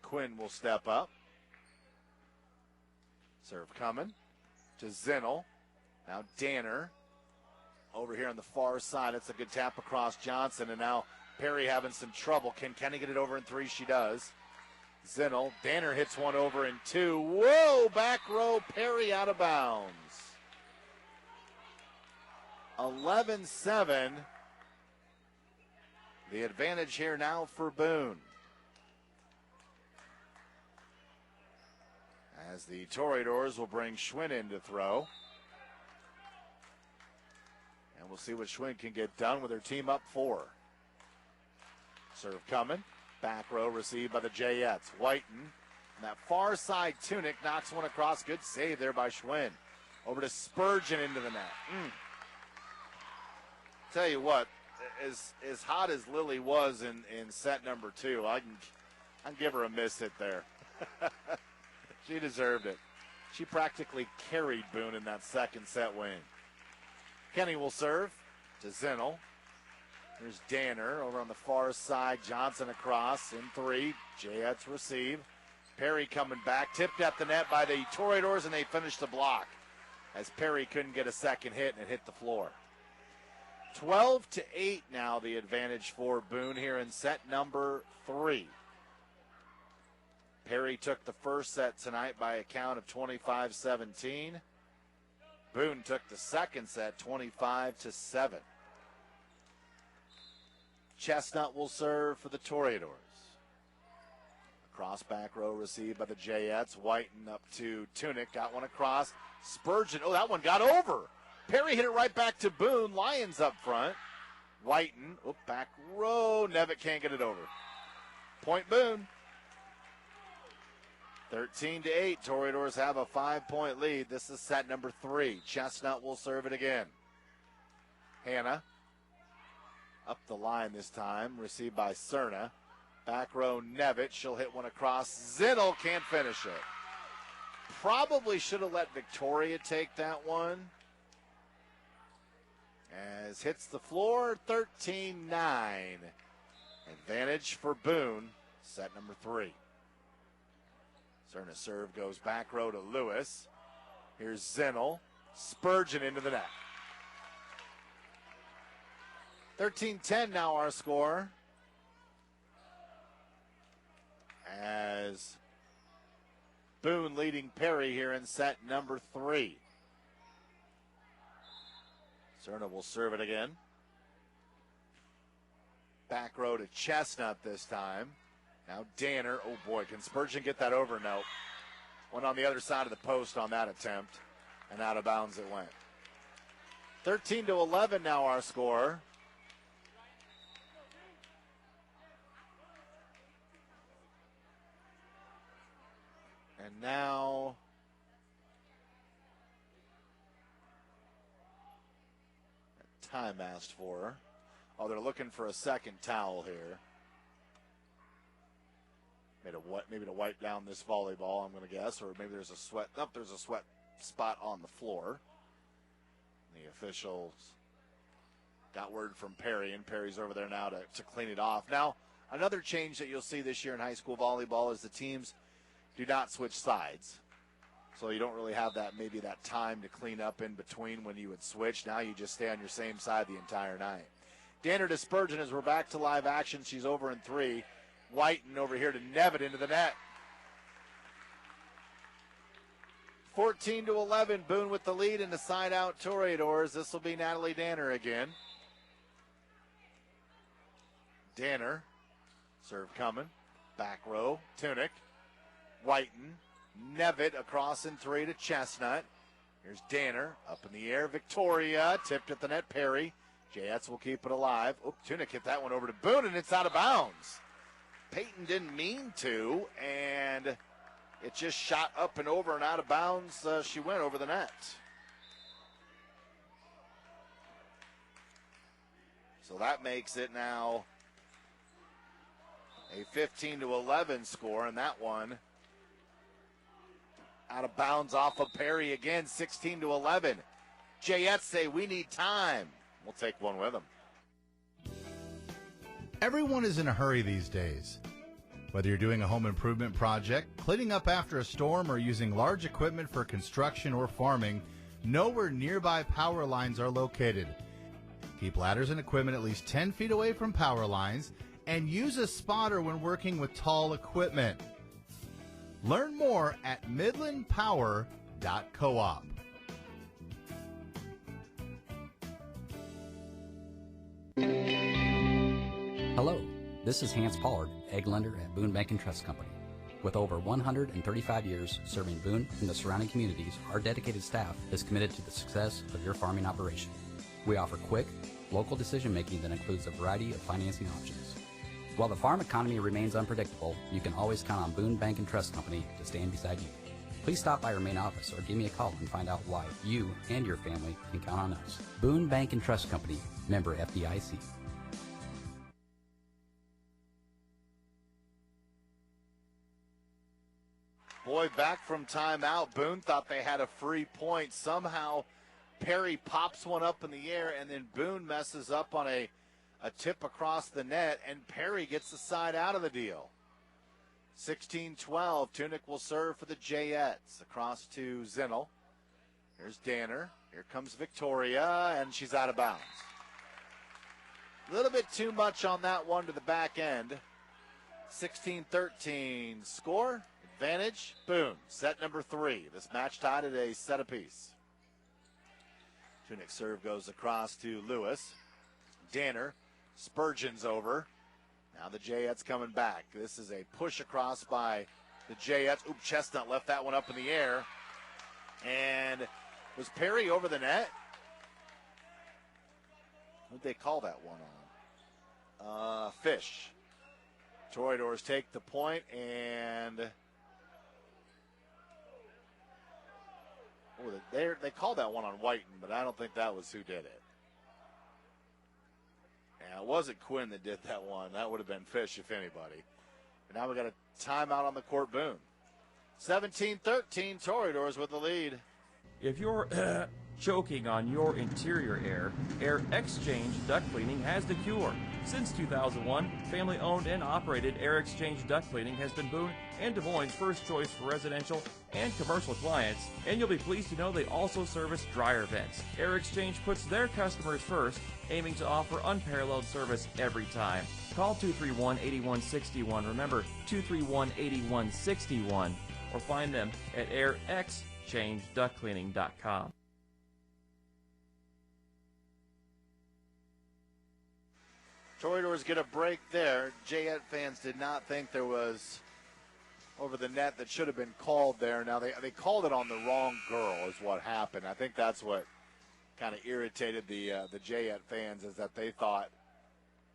Quinn will step up. Serve coming to Zinnel. Now Danner over here on the far side. It's a good tap across Johnson, and now Perry having some trouble. Can Kenny get it over in 3? She does. Zinnel. Danner hits one over in 2. Whoa, back row, Perry out of bounds. 11-7. The advantage here now for Boone. As the Toreadors will bring Schwinn in to throw. And we'll see what Schwinn can get done with her team up 4. Serve coming. Back row received by the Jayettes. Whiten. And that far side Tunic knocks one across. Good save there by Schwinn. Over to Spurgeon into the net. Tell you what, as hot as Lily was in set number 2, I can give her a miss hit there. She deserved it. She practically carried Boone in that second set win. Kenny will serve to Zinnel. There's Danner over on the far side. Johnson across in 3. Jayettes receive. Perry coming back. Tipped at the net by the Toreadors, and they finish the block as Perry couldn't get a second hit, and it hit the floor. 12-8 now the advantage for Boone here in set number 3. Perry took the first set tonight by a count of 25-17. Boone took the second set 25-7. Chestnut will serve for the Toreadors. Across back row received by the Jayettes. Whiten up to Tunic. Got one across. Spurgeon. Oh, that one got over. Perry hit it right back to Boone. Lions up front. Whiten. Oh, back row. Nevitt can't get it over. Point Boone. 13-8. Toreadors have a 5-point lead. This is set number 3. Chestnut will serve it again. Hannah. Up the line this time. Received by Cerna. Back row Nevitt. She'll hit one across. Zinnel can't finish it. Probably should have let Victoria take that one. As hits the floor, 13-9. Advantage for Boone, set number 3. Cerna serve goes back row to Lewis. Here's Zinnel. Spurgeon into the net. 13-10 now our score. As Boone leading Perry here in set number 3. Cerna will serve it again. Back row to Chestnut this time. Now Danner. Oh boy, can Spurgeon get that over? No. Went on the other side of the post on that attempt, and out of bounds it went. 13-11 now our score. And now time asked for. Oh, they're looking for a second towel here. Maybe to wipe down this volleyball, I'm going to guess, or maybe there's a sweat. Nope, there's a sweat spot on the floor. The officials got word from Perry, and Perry's over there now to clean it off. Now, another change that you'll see this year in high school volleyball is the teams do not switch sides. So you don't really have maybe that time to clean up in between when you would switch. Now you just stay on your same side the entire night. Danner to Spurgeon as we're back to live action. She's over in 3. Whiten over here to Nevitt into the net. 14-11, Boone with the lead in the side out Toreadors. This will be Natalie Danner again. Danner, serve coming. Back row, Tunick. Whiten. Nevitt across in 3 to Chestnut. Here's Danner, up in the air. Victoria, tipped at the net. Perry. Jayettes will keep it alive. Oh, Tunick hit that one over to Boone, and it's out of bounds. Peyton didn't mean to, and it just shot up and over and out of bounds. She went over the net. So that makes it now a 15-11 score, and that one out of bounds off of Perry again, 16-11. Jayettes say we need time. We'll take one with them. Everyone is in a hurry these days. Whether you're doing a home improvement project, cleaning up after a storm, or using large equipment for construction or farming, know where nearby power lines are located. Keep ladders and equipment at least 10 feet away from power lines, and use a spotter when working with tall equipment. Learn more at midlandpower.coop. Hello, this is Hans Pollard, egg lender at Boone Bank and Trust Company. With over 135 years serving Boone and the surrounding communities, our dedicated staff is committed to the success of your farming operation. We offer quick, local decision-making that includes a variety of financing options. While the farm economy remains unpredictable, you can always count on Boone Bank and Trust Company to stand beside you. Please stop by our main office or give me a call and find out why you and your family can count on us. Boone Bank and Trust Company, member FDIC. Boy, back from timeout, Boone thought they had a free point. Somehow Perry pops one up in the air, and then Boone messes up on a tip across the net, and Perry gets the side out of the deal. 16-12, Tunick will serve for the Jayettes. Across to Zinnel. Here's Danner. Here comes Victoria, and she's out of bounds. A little bit too much on that one to the back end. 16-13 score. Advantage, Boone. Set number 3. This match tied at a set apiece. Tunick serve goes across to Lewis. Danner. Spurgeon's over. Now the Jayettes coming back. This is a push across by the Jayettes. Oop, Chestnut left that one up in the air. And was Perry over the net? What did they call that one on? Fish. Toreadors take the point, and they called that one on Whiten, but I don't think that was who did it. Yeah, it wasn't Quinn that did that one. That would have been Fish, if anybody. And now we got a timeout on the court, Boone. 17-13, Toreadors with the lead. If you're choking on your interior air, Air Exchange Duct Cleaning has the cure. Since 2001, family-owned and operated Air Exchange Duct Cleaning has been Boone and Des Moines' first choice for residential and commercial clients, and you'll be pleased to know they also service dryer vents. Air Exchange puts their customers first, aiming to offer unparalleled service every time. Call 231-8161. Remember, 231-8161, or find them at airexchangeductcleaning.com. Toreadors get a break there. Jayette fans did not think there was over the net that should have been called there. Now, they called it on the wrong girl is what happened. I think that's what kind of irritated the Jayette fans, is that they thought,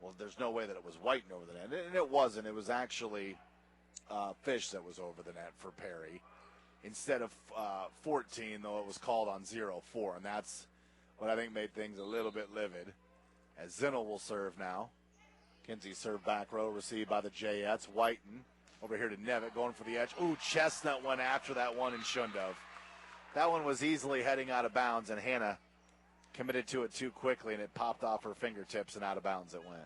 well, there's no way that it was Whiten over the net. And it wasn't. It was actually Fish that was over the net for Perry. Instead of 14, though, it was called on 0-4. And that's what I think made things a little bit livid. As Zinnel will serve now. Kinsey serve back row, received by the Jayettes. Whiten over here to Nevitt, going for the edge. Ooh, Chestnut went after that one and shouldn't have. That one was easily heading out of bounds, and Hannah committed to it too quickly, and it popped off her fingertips, and out of bounds it went.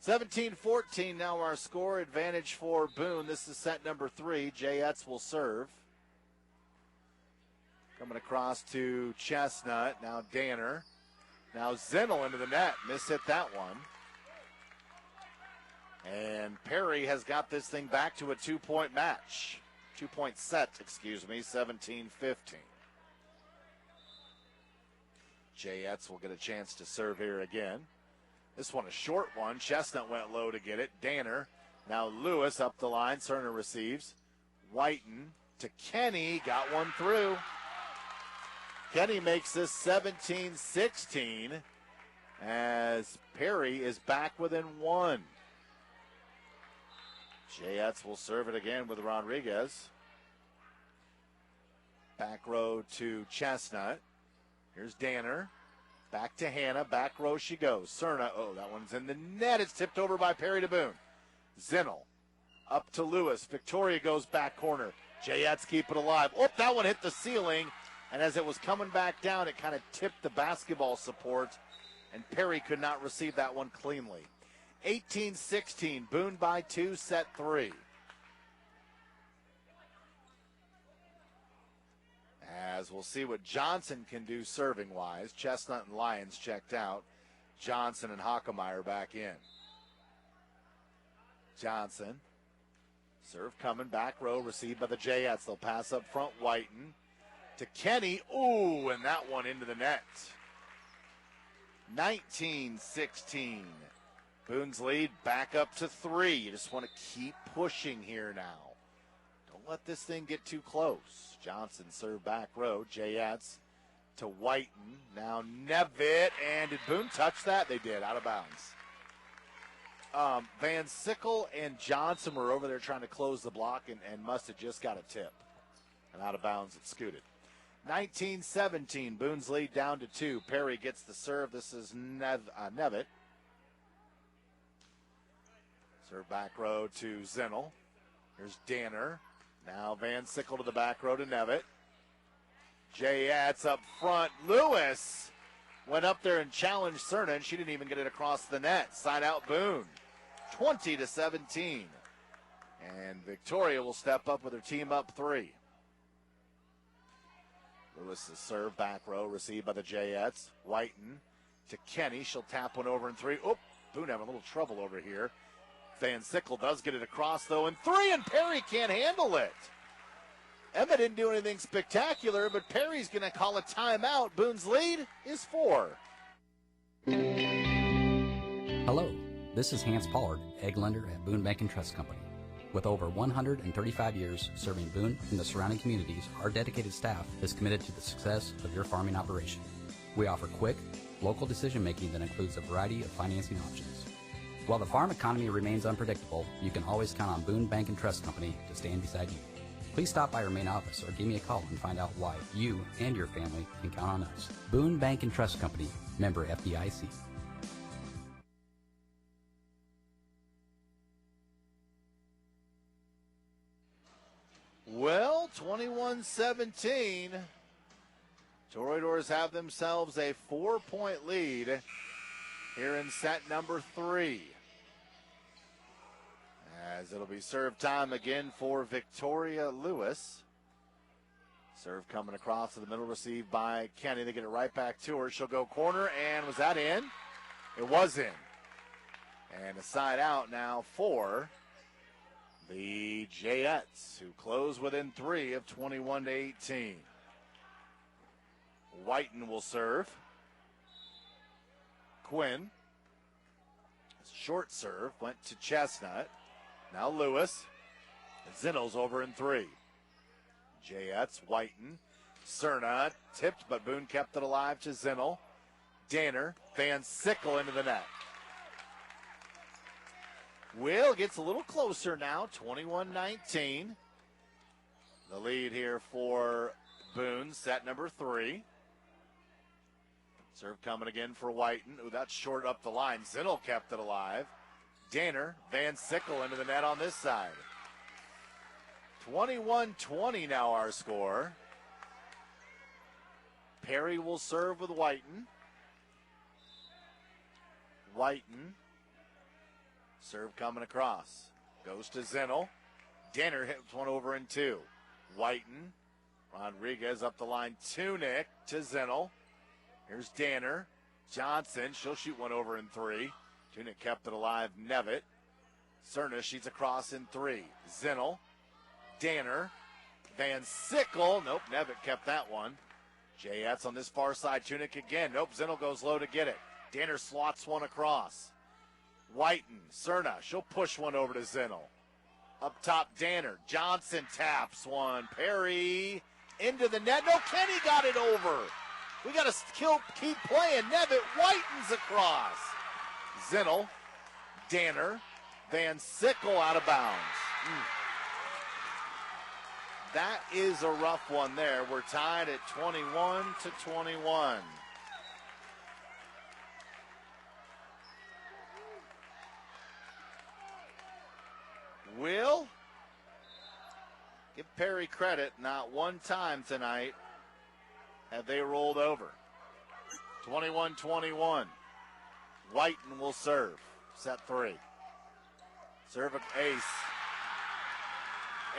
17-14 now our score. Advantage for Boone. This is set number 3. Jayettes will serve. Coming across to Chestnut. Now Danner. Now Zinnel into the net. Mishit that one. And Perry has got this thing back to a 2-point match. 2-point set, 17-15. Jayettes will get a chance to serve here again. This one a short one. Chestnut went low to get it. Danner. Now Lewis up the line. Cerner receives. Whiten to Kenny. Got one through. Kenny makes this 17-16 as Perry is back within one. Jayetz will serve it again with Rodriguez. Back row to Chestnut. Here's Danner. Back to Hannah. Back row she goes. Cerna. Oh, that one's in the net. It's tipped over by Perry to Boone. Zinnel. Up to Lewis. Victoria goes back corner. Jayetz keep it alive. Oh, that one hit the ceiling. And as it was coming back down, it kind of tipped the basketball support. And Perry could not receive that one cleanly. 18-16. Boone by 2, set 3. As we'll see what Johnson can do serving-wise. Chestnut and Lyons checked out. Johnson and Hockemeyer back in. Johnson. Serve coming, back row, received by the Jayetz. They'll pass up front, Whiten. To Kenny. Ooh, and that one into the net. 19-16. Boone's lead back up to 3. You just want to keep pushing here now. Don't let this thing get too close. Johnson served back row. Jayetz to Whiten. Now Nevitt. And did Boone touch that? They did. Out of bounds. Van Sickle and Johnson were over there trying to close the block and must have just got a tip. And out of bounds it scooted. 19-17. Boone's lead down to 2. Perry gets the serve. This is Nevitt. Serve back row to Zinnel. Here's Danner. Now Van Sickle to the back row to Nevitt. Jayetz up front. Lewis went up there and challenged Cerna, and she didn't even get it across the net. Side out Boone. 20-17. And Victoria will step up with her team up 3. Lewis is served back row, received by the Jayetz. Whiten to Kenny. She'll tap one over in 3. Oh, Boone having a little trouble over here. Van Sickle does get it across, though, in 3, and Perry can't handle it. Emma didn't do anything spectacular, but Perry's going to call a timeout. Boone's lead is 4. Hello, this is Hans Pollard, egg lender at Boone Bank and Trust Company. With over 135 years serving Boone and the surrounding communities, our dedicated staff is committed to the success of your farming operation. We offer quick, local decision-making that includes a variety of financing options. While the farm economy remains unpredictable, you can always count on Boone Bank and Trust Company to stand beside you. Please stop by our main office or give me a call and find out why you and your family can count on us. Boone Bank and Trust Company, member FDIC. Well, 21-17. Toreadors have themselves a 4-point lead here in set number 3. As it'll be serve time again for Victoria Lewis. Serve coming across to the middle, received by Kenny. They get it right back to her. She'll go corner, and was that in? It was in. And a side out now for the Jayetz, who close within 3 of 21-18. Whiten will serve. Quinn. Short serve went to Chestnut. Now Lewis. Zinnel's over in 3. Jayetz, Whiten, Cerna tipped, but Boone kept it alive to Zinnel. Danner, Van Sickle into the net. Will gets a little closer now, 21-19. The lead here for Boone, set number 3. Serve coming again for Whiten. Ooh, that's short up the line. Zinnel kept it alive. Danner, Van Sickle into the net on this side. 21-20 now our score. Perry will serve with Whiten. Whiten. Serve coming across. Goes to Zinnel. Danner hits one over in 2. Whiten. Rodriguez up the line. Tunick to Zinnel. Here's Danner. Johnson. She'll shoot one over in 3. Tunick kept it alive. Nevitt. Cerna, she's across in 3. Zinnel. Danner. Van Sickle. Nope, Nevitt kept that one. Jayetz on this far side. Tunick again. Nope, Zinnel goes low to get it. Danner slots one across. Whiten, Cerna, she'll push one over to Zinnel. Up top, Danner. Johnson taps one. Perry into the net. No, Kenny got it over. We got to keep playing. Nevitt Whitens across. Zinnel, Danner, Van Sickle out of bounds. That is a rough one there. We're tied at 21-21. Will give Perry credit. Not one time tonight have they rolled over. 21-21. Whiten will serve. Set 3. Serve ace.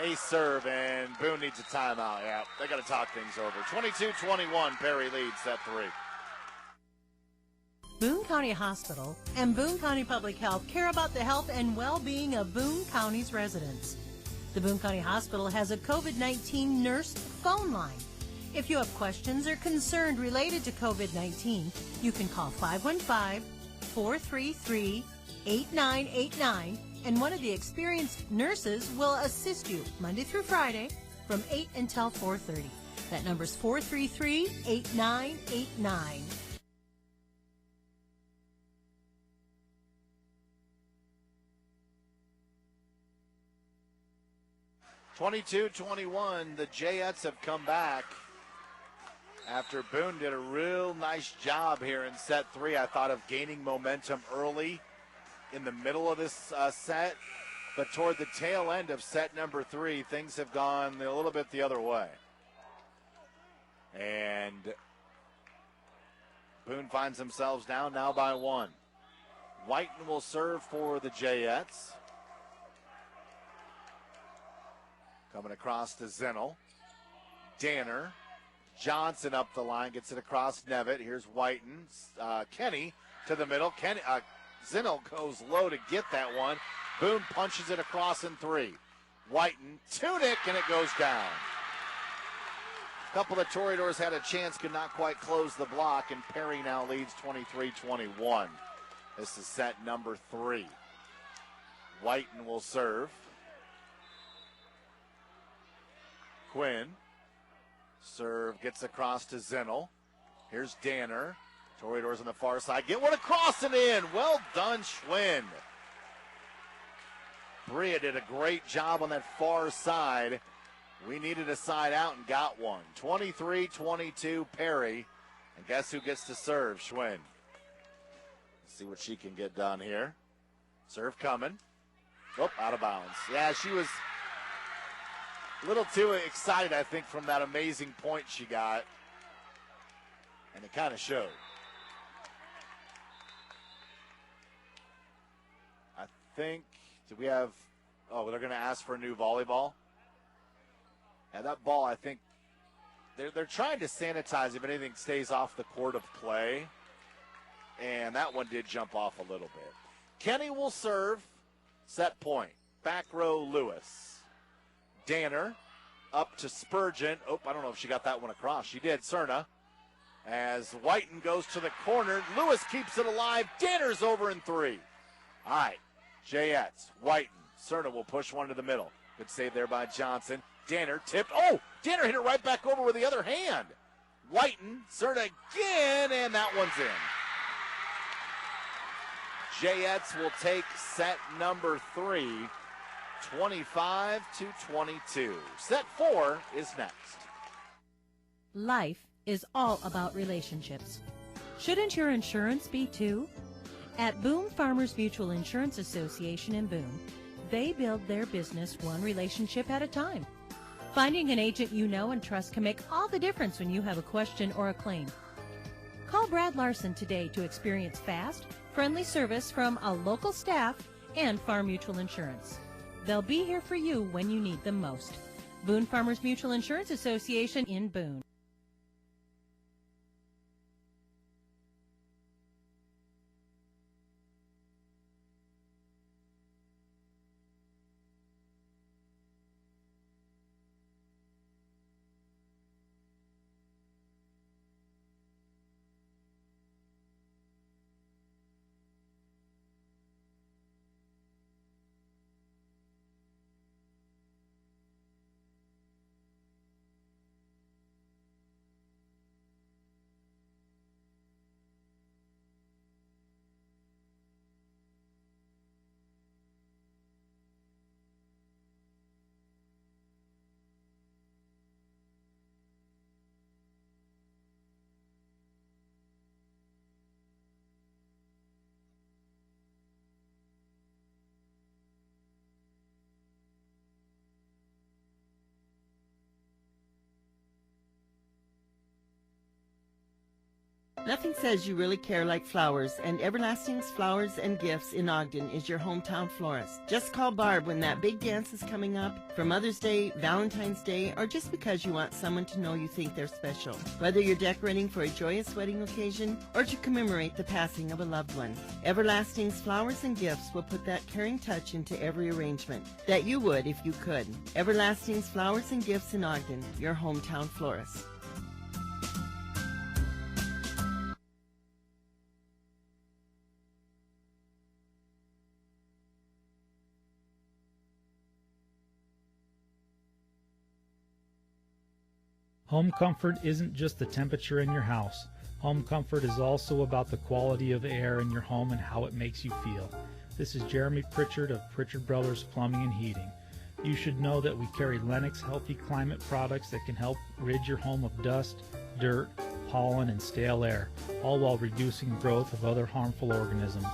Ace serve, and Boone needs a timeout. Yeah, they got to talk things over. 22-21, Perry leads set 3. Boone County Hospital and Boone County Public Health care about the health and well-being of Boone County's residents. The Boone County Hospital has a COVID-19 nurse phone line. If you have questions or concerns related to COVID-19, you can call 515-433-8989, and one of the experienced nurses will assist you Monday through Friday from 8 until 4:30. That number's 433-8989. 22-21, the Jayettes have come back after Boone did a real nice job here in set 3. I thought of gaining momentum early in the middle of this set, but toward the tail end of set number 3, things have gone a little bit the other way. And Boone finds themselves down now by 1. Whiten will serve for the Jayettes. Coming across to Zinnel. Danner. Johnson up the line, gets it across Nevitt. Here's Whiten. Kenny to the middle. Zinnel goes low to get that one. Boone punches it across in 3. Whiten, Tunic, and it goes down. A couple of Toreadors had a chance, could not quite close the block, and Perry now leads 23-21. This is set number 3. Whiten will serve. Quinn. Serve gets across to Zinnel. Here's Danner. Toreadors on the far side. Get one across and in. Well done, Schwinn. Bria did a great job on that far side. We needed a side out and got one. 23-22, Perry. And guess who gets to serve? Schwinn. Let's see what she can get done here. Serve coming. Oh, out of bounds. Yeah, she was a little too excited, I think, from that amazing point she got. And it kind of showed. I think, do we have, oh, they're going to ask for a new volleyball? Yeah, that ball, I think, they're trying to sanitize if anything stays off the court of play. And that one did jump off a little bit. Kenny will serve. Set point. Back row, Lewis. Danner up to Spurgeon. Oh, I don't know if she got that one across. She did. Cerna. As Whiten goes to the corner. Lewis keeps it alive. Danner's over in 3. All right. Jayettes. Whiten. Cerna will push one to the middle. Good save there by Johnson. Danner tipped. Oh, Danner hit it right back over with the other hand. Whiten. Cerna again, and that one's in. Jayettes will take set number 3, 25-22. Set 4 is next. Life is all about relationships. Shouldn't your insurance be too? At Boone Farmers Mutual Insurance Association in Boone, they build their business one relationship at a time. Finding an agent you know and trust can make all the difference when you have a question or a claim. Call Brad Larson today to experience fast, friendly service from a local staff and Farm Mutual Insurance. They'll be here for you when you need them most. Boone Farmers Mutual Insurance Association in Boone. Nothing says you really care like flowers, and Everlasting's Flowers and Gifts in Ogden is your hometown florist. Just call Barb when that big dance is coming up, for Mother's Day, Valentine's Day, or just because you want someone to know you think they're special. Whether you're decorating for a joyous wedding occasion or to commemorate the passing of a loved one, Everlasting's Flowers and Gifts will put that caring touch into every arrangement that you would if you could. Everlasting's Flowers and Gifts in Ogden, your hometown florist. Home comfort isn't just the temperature in your house. Home comfort is also about the quality of air in your home and how it makes you feel. This is Jeremy Pritchard of Pritchard Brothers Plumbing and Heating. You should know that we carry Lennox Healthy Climate products that can help rid your home of dust, dirt, pollen, and stale air, all while reducing growth of other harmful organisms.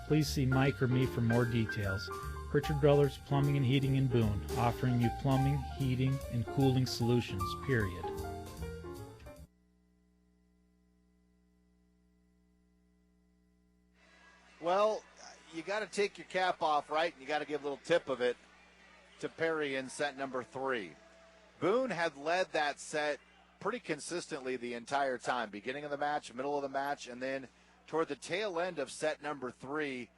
Please see Mike or me for more details. Pritchard Brothers Plumbing and Heating in Boone, offering you plumbing, heating, and cooling solutions, period. Well, you got to take your cap off, right? And you got to give a little tip of it to Perry in set number 3. Boone had led that set pretty consistently the entire time, beginning of the match, middle of the match, and then toward the tail end of set number 3,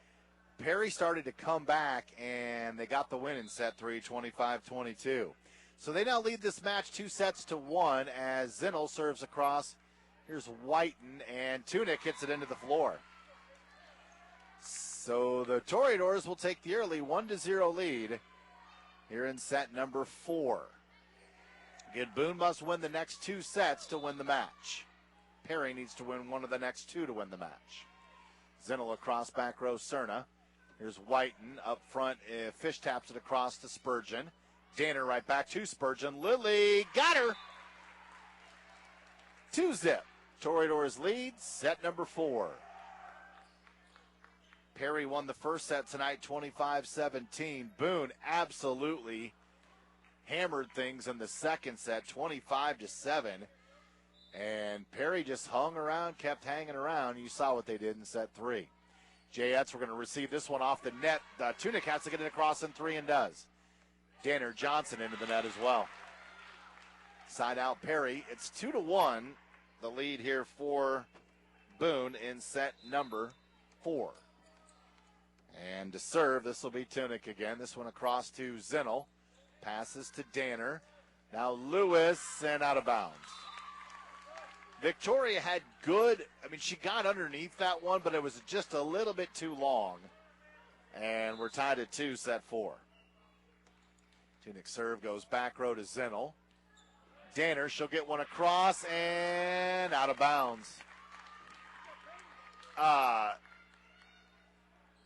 Perry started to come back, and they got the win in set 3, 25-22. So they now lead this match 2-1 as Zinnel serves across. Here's Whiten, and Tunick hits it into the floor. So the Toreadors will take the early 1-0 lead here in set number 4. Again, Boone must win the next 2 sets to win the match. Perry needs to win one of the next 2 to win the match. Zinnel across back row, Cerna. Here's Whiten up front. Fish taps it across to Spurgeon. Danner right back to Spurgeon. Lilly got her. 2-0. Toreadors lead set number 4. Perry won the first set tonight, 25-17. Boone absolutely hammered things in the second set, 25-7. And Perry just hung around, kept hanging around. You saw what they did in set 3. Jayettes were going to receive this one off the net. Tunick has to get it across in 3 and does. Danner Johnson into the net as well. Side out Perry. It's 2-1, the lead here for Boone in set number 4. And to serve, this will be Tunick again. This one across to Zinnel. Passes to Danner. Now Lewis, and out of bounds. Victoria had good, she got underneath that one, but it was just a little bit too long. And we're tied at 2, set 4. Tunick serve goes back row to Zinnel. Danner, she'll get one across, and out of bounds.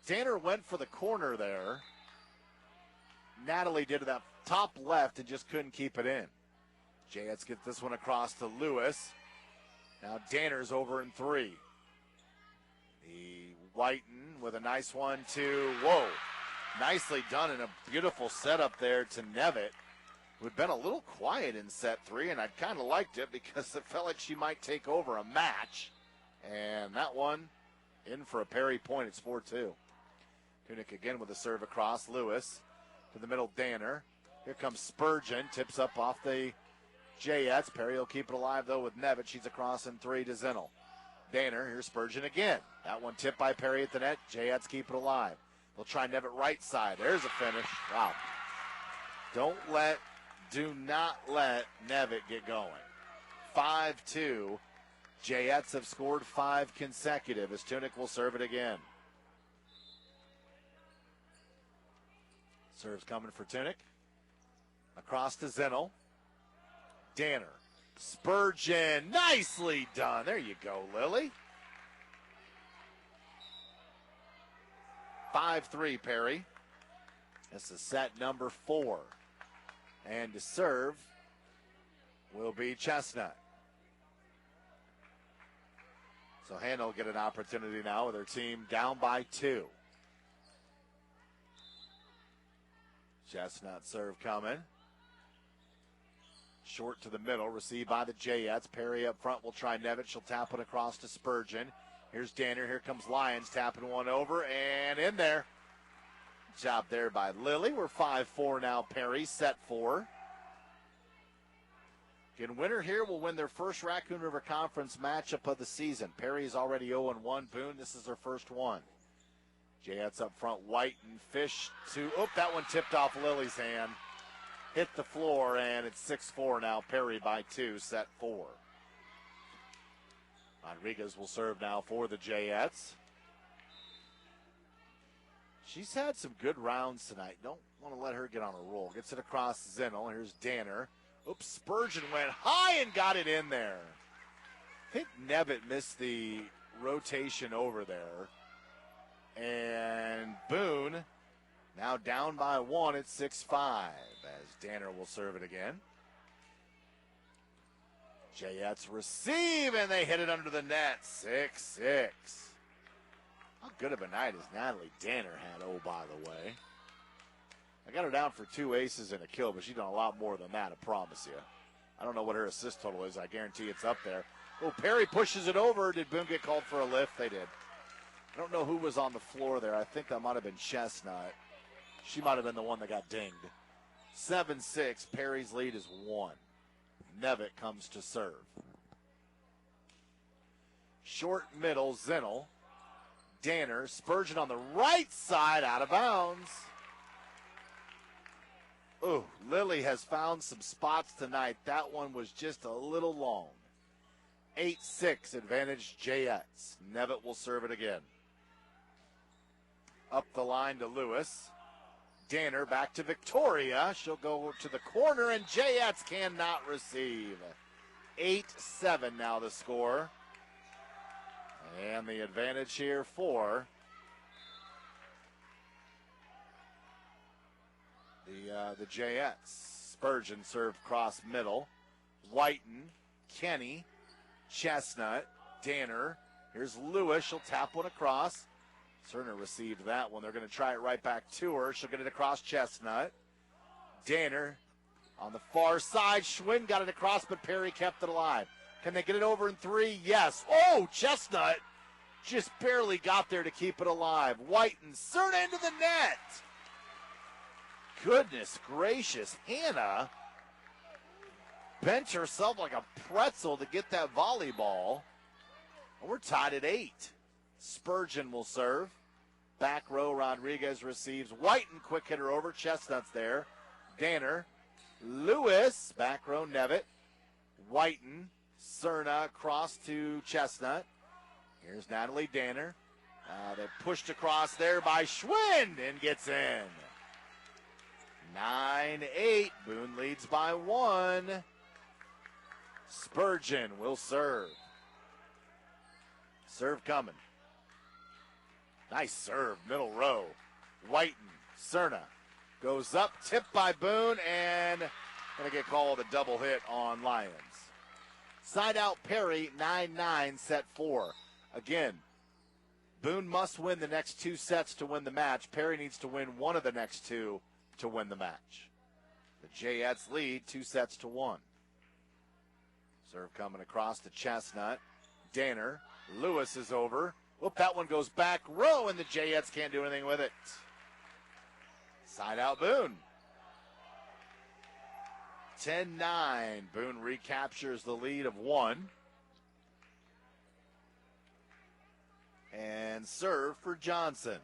Danner went for the corner there. Natalie did that top left and just couldn't keep it in. Jayettes get this one across to Lewis. Now Danner's over in 3. The Whiten with a nice one to, whoa, nicely done and a beautiful setup there to Nevitt, who had been a little quiet in set 3, and I kind of liked it because it felt like she might take over a match. And that one in for a Perry point. It's 4-2. Tunick again with a serve across. Lewis to the middle, Danner. Here comes Spurgeon, tips up off the Jayettes. Perry will keep it alive, though, with Nevitt. She's across in 3 to Zinnel. Danner, here's Spurgeon again. That one tipped by Perry at the net. Jayettes keep it alive. They'll try Nevitt right side. There's a finish. Wow. Do not let Nevitt get going. 5-2. Jayettes have scored 5 consecutive as Tunick will serve it again. Serves coming for Tunick. Across to Zinnel. Danner. Spurgeon. Nicely done. There you go, Lily. 5-3, Perry. This is set number 4. And to serve will be Chestnut. So Hannah will get an opportunity now with her team down by 2. Chestnut serve coming. Short to the middle, received by the Jayettes. Perry up front will try Nevitt. She'll tap it across to Spurgeon. Here's Danner. Here comes Lyons tapping one over and in there. Job there by Lily. We're 5-4 now. Perry set 4. Again, winner here will win their first Raccoon River Conference matchup of the season. Perry's already 0-1. Boone, this is their first one. Jayettes up front. White and Fish to, that one tipped off Lily's hand. Hit the floor, and it's 6-4 now. Perry by 2, set 4. Rodriguez will serve now for the Jayettes. She's had some good rounds tonight. Don't want to let her get on a roll. Gets it across Zinnel. Here's Danner. Spurgeon went high and got it in there. I think Nevitt missed the rotation over there. And Boone now down by 1 at 6-5 as Danner will serve it again. Jayettes receive, and they hit it under the net, 6-6. How good of a night has Natalie Danner had, by the way. I got her down for 2 aces and a kill, but she's done a lot more than that, I promise you. I don't know what her assist total is. I guarantee it's up there. Perry pushes it over. Did Boone get called for a lift? They did. I don't know who was on the floor there. I think that might have been Chestnut. She might have been the one that got dinged. 7-6. Perry's lead is 1. Nevitt comes to serve. Short middle, Zinnel. Danner. Spurgeon on the right side, out of bounds. Lily has found some spots tonight. That one was just a little long. 8-6, advantage Jayettes. Nevitt will serve it again. Up the line to Lewis. Danner back to Victoria. She'll go to the corner, and Jayettes cannot receive. 8-7 now the score. And the advantage here for the Jayettes. Spurgeon served cross middle. Whiten, Kenny, Chestnut, Danner. Here's Lewis. She'll tap one across. Cerner received that one. They're going to try it right back to her. She'll get it across Chestnut. Danner on the far side. Schwinn got it across, but Perry kept it alive. Can they get it over in 3? Yes. Chestnut just barely got there to keep it alive. White and Cerna into the net. Goodness gracious. Hannah bent herself like a pretzel to get that volleyball. And we're tied at 8. Spurgeon will serve. Back row, Rodriguez receives. Whiten, quick hitter over. Chestnut's there. Danner. Lewis, back row, Nevitt. Whiten. Cerna across to Chestnut. Here's Natalie Danner. They're pushed across there by Schwinn and gets in. 9-8. Boone leads by 1. Spurgeon will serve. Serve coming. Nice serve, middle row. Whiten, Cerna goes up, tipped by Boone, and going to get called a double hit on Lyons. Side out Perry, 9-9, set 4. Again, Boone must win the next 2 sets to win the match. Perry needs to win one of the next 2 to win the match. The Jayettes lead 2-1. Serve coming across to Chestnut. Danner. Lewis is over. That one goes back row, and the Jayettes can't do anything with it. Side out Boone. 10-9. Boone recaptures the lead of 1. And serve for Johnson.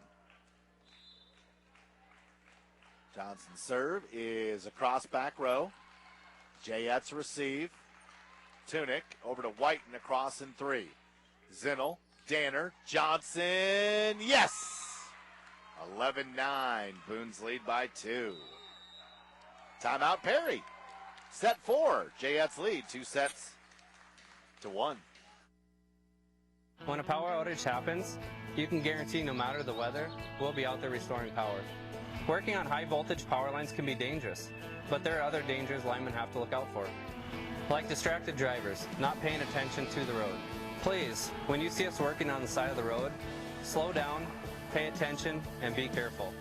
Johnson's serve is across back row. Jayettes receive. Tunick over to Whiten across in 3. Zinnel, Danner, Johnson, yes! 11-9, Boone's lead by 2. Timeout Perry. Set 4, Jayettes lead 2-1. When a power outage happens, you can guarantee no matter the weather, we'll be out there restoring power. Working on high voltage power lines can be dangerous, but there are other dangers linemen have to look out for. Like distracted drivers, not paying attention to the road. Please, when you see us working on the side of the road, slow down, pay attention, and be careful.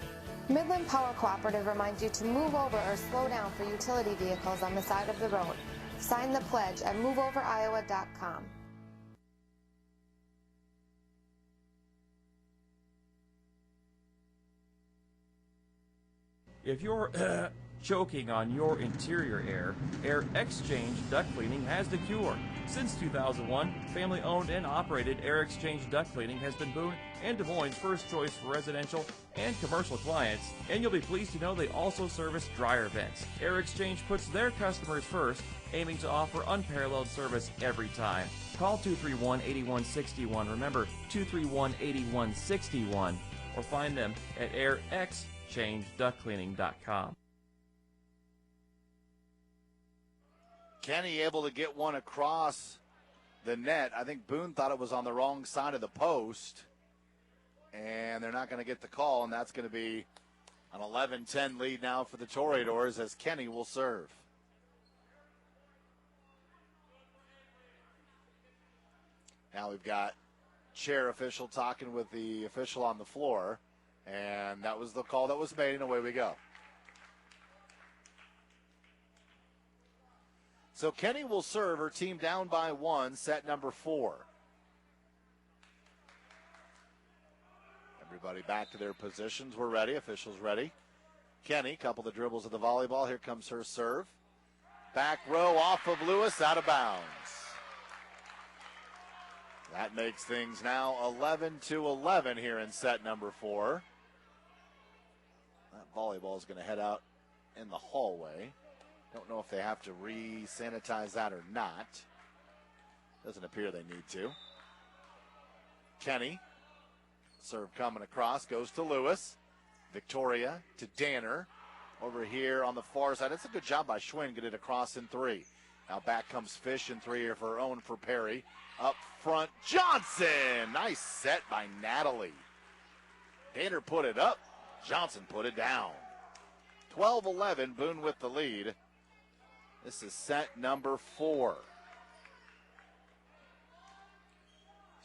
Midland Power Cooperative reminds you to move over or slow down for utility vehicles on the side of the road. Sign the pledge at moveoveriowa.com. If you're choking on your interior air, Air Exchange Duct Cleaning has the cure. Since 2001, family-owned and operated Air Exchange Duct Cleaning has been Boone and Des Moines' first choice for residential and commercial clients, and you'll be pleased to know they also service dryer vents. Air Exchange puts their customers first, aiming to offer unparalleled service every time. Call 231-8161. Remember, 231-8161, or find them at airexchangeductcleaning.com. Kenny able to get one across the net. I think Boone thought it was on the wrong side of the post, and they're not going to get the call, and that's going to be an 11-10 lead now for the Toreadors as Kenny will serve. Now we've got chair official talking with the official on the floor, and that was the call that was made, and away we go. So Kenny will serve, her team down by 1, set number 4. Everybody back to their positions. We're ready. Officials ready. Kenny, couple the dribbles of the volleyball. Here comes her serve. Back row off of Lewis, out of bounds. That makes things now 11-11 here in set number 4. That volleyball is going to head out in the hallway. Don't know if they have to re-sanitize that or not. Doesn't appear they need to. Kenny, serve coming across, goes to Lewis. Victoria to Danner. Over here on the far side. It's a good job by Schwinn, get it across in 3. Now back comes Fish in 3 of her own for Perry. Up front, Johnson. Nice set by Natalie. Danner put it up. Johnson put it down. 12-11, Boone with the lead. This is set number 4.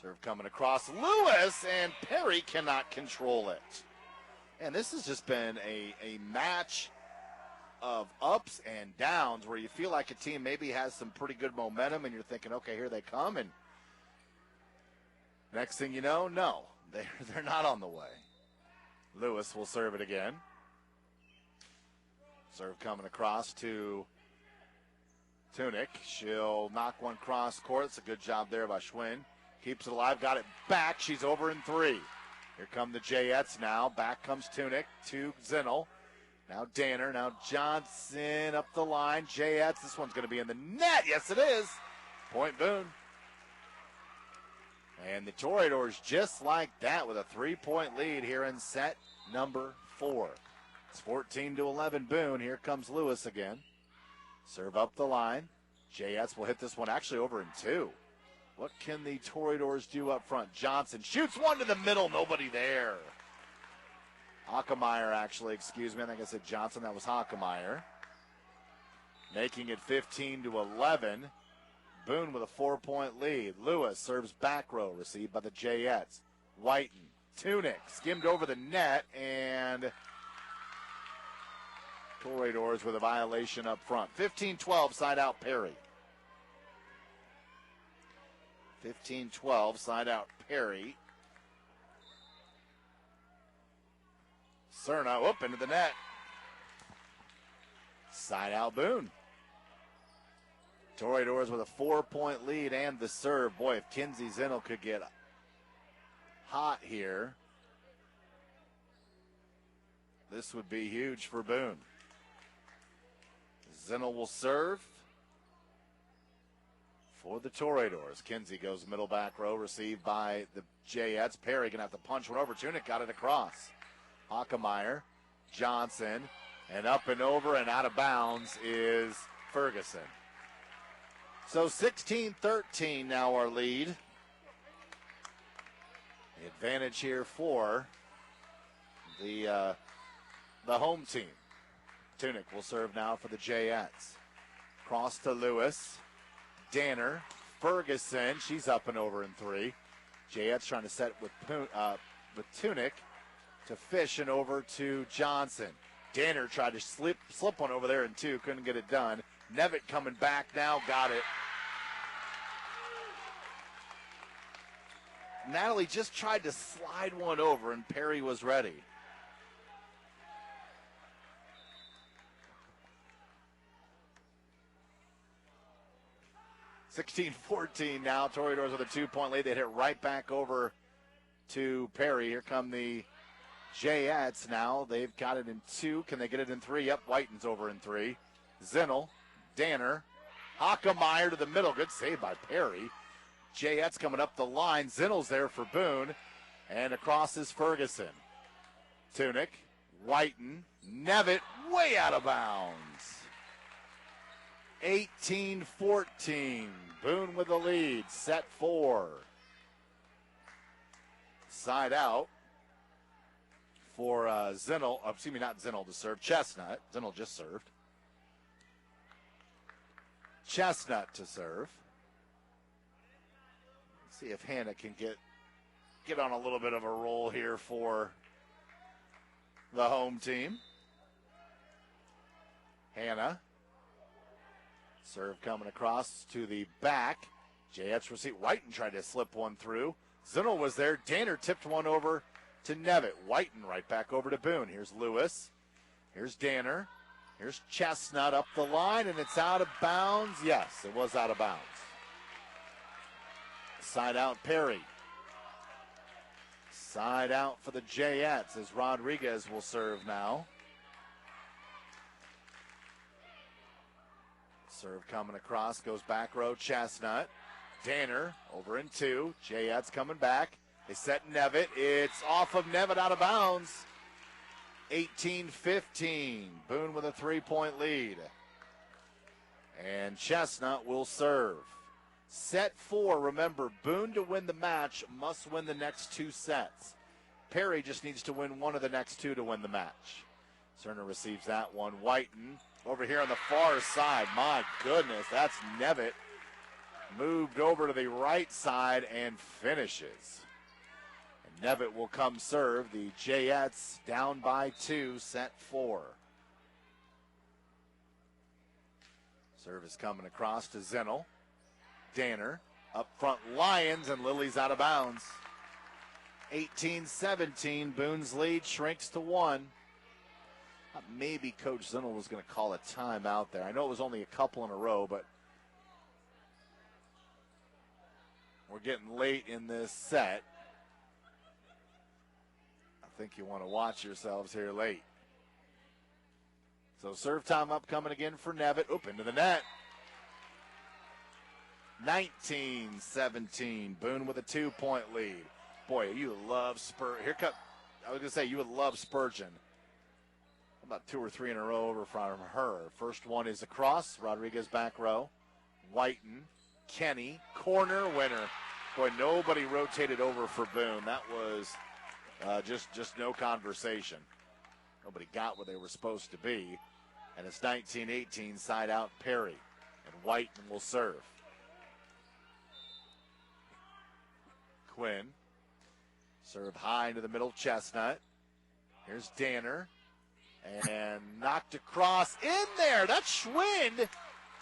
Serve coming across Lewis, and Perry cannot control it. And this has just been a match of ups and downs where you feel like a team maybe has some pretty good momentum and you're thinking, okay, here they come. And next thing you know, no, they're not on the way. Lewis will serve it again. Serve coming across to Tunick. She'll knock one cross court. It's a good job there by Schwinn. Keeps it alive, got it back. She's over in 3. Here come the Jayettes now. Back comes Tunick to Zinnel. Now Danner, now Johnson up the line. Jayettes, this one's going to be in the net. Yes, it is. Point Boone. And the Toreadors just like that with a 3-point lead here in set number 4. It's 14-11 Boone. Here comes Lewis again. Serve up the line. Jayettes will hit this one actually over in 2. What can the Toreadors do up front? Johnson shoots one to the middle. Nobody there. Hockemeyer, actually, excuse me. I think I said Johnson. That was Hockemeyer. Making it 15-11. Boone with a 4-point lead. Lewis serves back row. Received by the Jayettes. Whiten. Tunick skimmed over the net, and Toreadors with a violation up front. 15-12, side out Perry. 15-12, side out Perry. Cerna up into the net. Side out Boone. Toreadors with a 4-point lead and the serve. Boy, if Kinsey Zinnel could get hot here, this would be huge for Boone. Zinnel will serve for the Toreadors. Kinsey goes middle back row, received by the Jayettes. Perry gonna have to punch one over. Tunick got it across. Hockemeyer, Johnson, and up and over and out of bounds is Ferguson. So 16-13 now our lead. The advantage here for the home team. Tunick will serve now for the Jayettes. Cross to Lewis. Danner. Ferguson. She's up and over in 3. Jayettes trying to set with Tunick. to Fish and over to Johnson. Danner tried to slip one over there in two, couldn't get it done. Nevitt coming back now, got it. Natalie just tried to slide one over, and Perry was ready. (16-14) now. Toreadors with a 2-point lead. They hit right back over to Perry. Here come the Jayettes now. They've got it in two. Can they get it in three? Yep, Whiten's over in three. Zinnel, Danner, Hockemeyer to the middle. Good save by Perry. Jayettes coming up the line. Zinnel's there for Boone. And across is Ferguson. Tunick, Whiten, Nevitt, way out of bounds. 18-14. Boone with the lead. Set 4. Side out for Zinnel. Excuse me, not Zinnel to serve. Chestnut. Zinnel just served. Chestnut to serve. Let's see if Hannah can get on a little bit of a roll here for the home team. Hannah. Serve coming across to the back. Jayettes receive. Whiten tried to slip one through. Zinnel was there. Danner tipped one over to Nevitt. Whiten right back over to Boone. Here's Lewis. Here's Danner. Here's Chestnut up the line, and it's out of bounds. Yes, it was out of bounds. Side out Perry. Side out for the Jayettes as Rodriguez will serve now. Serve coming across, goes back row, Chestnut. Danner over in two. Jayettes coming back. They set Nevitt. It's off of Nevitt, out of bounds. 18-15. Boone with a 3-point lead. And Chestnut will serve. Set 4, remember, Boone to win the match must win the next 2 sets. Perry just needs to win one of the next 2 to win the match. Cerner receives that one. Whiten over here on the far side. My goodness, that's Nevitt. Moved over to the right side and finishes. And Nevitt will come serve. The Jayettes down by 2, set 4. Serve is coming across to Zinnel. Danner up front, Lions, and Lily's out of bounds. 18-17, Boone's lead shrinks to 1. Maybe Coach Zinnel was going to call a timeout there. I know it was only a couple in a row, but we're getting late in this set. I think you want to watch yourselves here late. So serve time up coming again for Nevitt. Oop, into the net. 19-17. Boone with a 2-point lead. Boy, you love Spurgeon. Here come. I was going to say you would love Spurgeon. About 2 or 3 in a row over from her. First one is across. Rodriguez back row. Whiten, Kenny, corner winner. Boy, nobody rotated over for Boone. That was just no conversation. Nobody got where they were supposed to be. And it's 19-18, side out Perry. And Whiten will serve. Quinn. Serve high into the middle, Chestnut. Here's Danner. And knocked across in there. That's Schwind,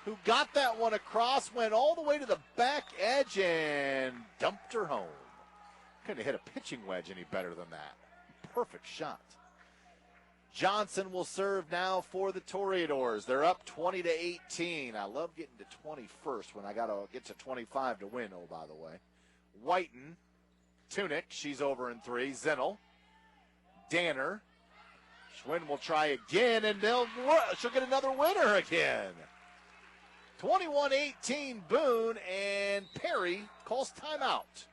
who got that one across, went all the way to the back edge and dumped her home. Couldn't hit a pitching wedge any better than that. Perfect shot. Johnson will serve now for the Toreadors. They're up 20-18. I love getting to 21st when I got to get to 25 to win, oh, by the way. Whiten, Tunick, she's over in 3. Zinnel, Danner. Schwinn will try again, and she'll get another winner again. 21-18, Boone, and Perry calls timeout.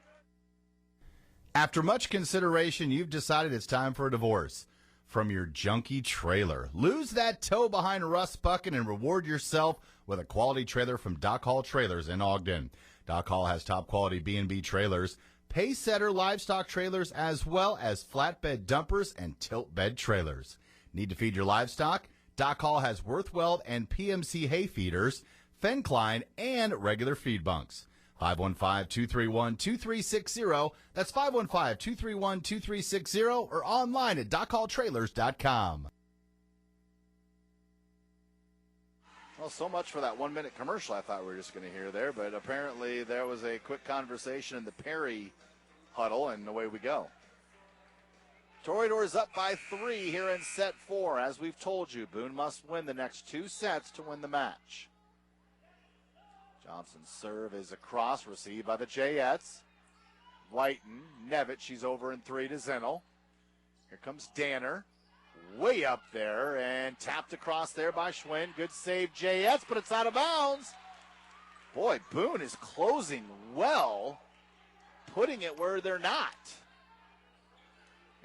After much consideration, you've decided it's time for a divorce from your junky trailer. Lose that tow behind Russ Bucket and reward yourself with a quality trailer from Dock Hall Trailers in Ogden. Dock Hall has top-quality B&B trailers, Pacesetter livestock trailers, as well as flatbed dumpers and tilt bed trailers. Need to feed your livestock? Dock Hall has Worthwell and PMC hay feeders, Fencline, and regular feed bunks. 515-231-2360. That's 515-231-2360 or online at dockhalltrailers.com. Well, so much for that 1-minute commercial I thought we were just going to hear there, but apparently there was a quick conversation in the Perry huddle, and away we go. Toreadors up by 3 here in set 4. As we've told you, Boone must win the next 2 sets to win the match. Johnson's serve is across, received by the Jayettes. Whiten, Nevitt, she's over in 3 to Zinnel. Here comes Danner. Way up there and tapped across there by Schwinn. Good save, Jayettes, but it's out of bounds. Boy, Boone is closing well, putting it where they're not.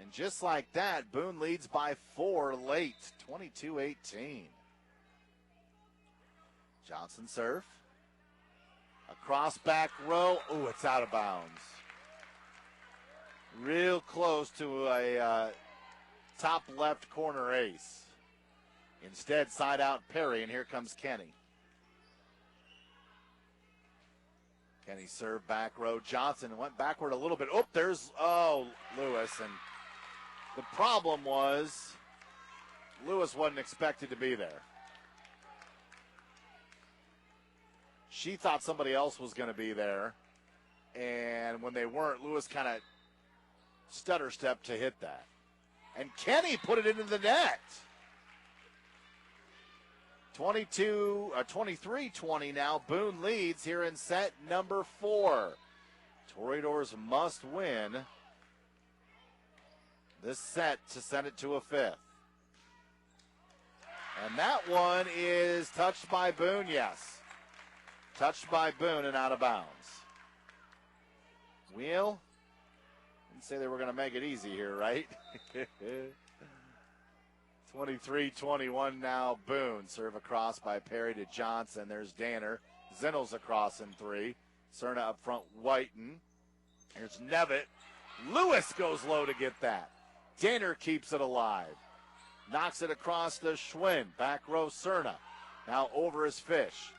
And just like that, Boone leads by 4 late, 22-18. Johnson serve. Across back row. Ooh, it's out of bounds. Real close to a top left corner ace. Instead, side out Perry, and here comes Kenny. Kenny served back row. Johnson went backward a little bit. Oh, there's, Lewis. And the problem was Lewis wasn't expected to be there. She thought somebody else was going to be there. And when they weren't, Lewis kind of stutter stepped to hit that. And Kenny put it into the net. 23-20 now. Boone leads here in set number 4. Toreadors must win this set to send it to a 5th. And that one is touched by Boone, yes. Touched by Boone and out of bounds. Wheel. Didn't say they were going to make it easy here, right? 23-21 now. Boone. Serve across by Perry to Johnson. There's Danner. Zinnel's across in 3. Cerna up front, Whiten. Here's Nevitt. Lewis goes low to get that. Danner keeps it alive. Knocks it across to Schwinn. Back row, Cerna. Now over his Fish.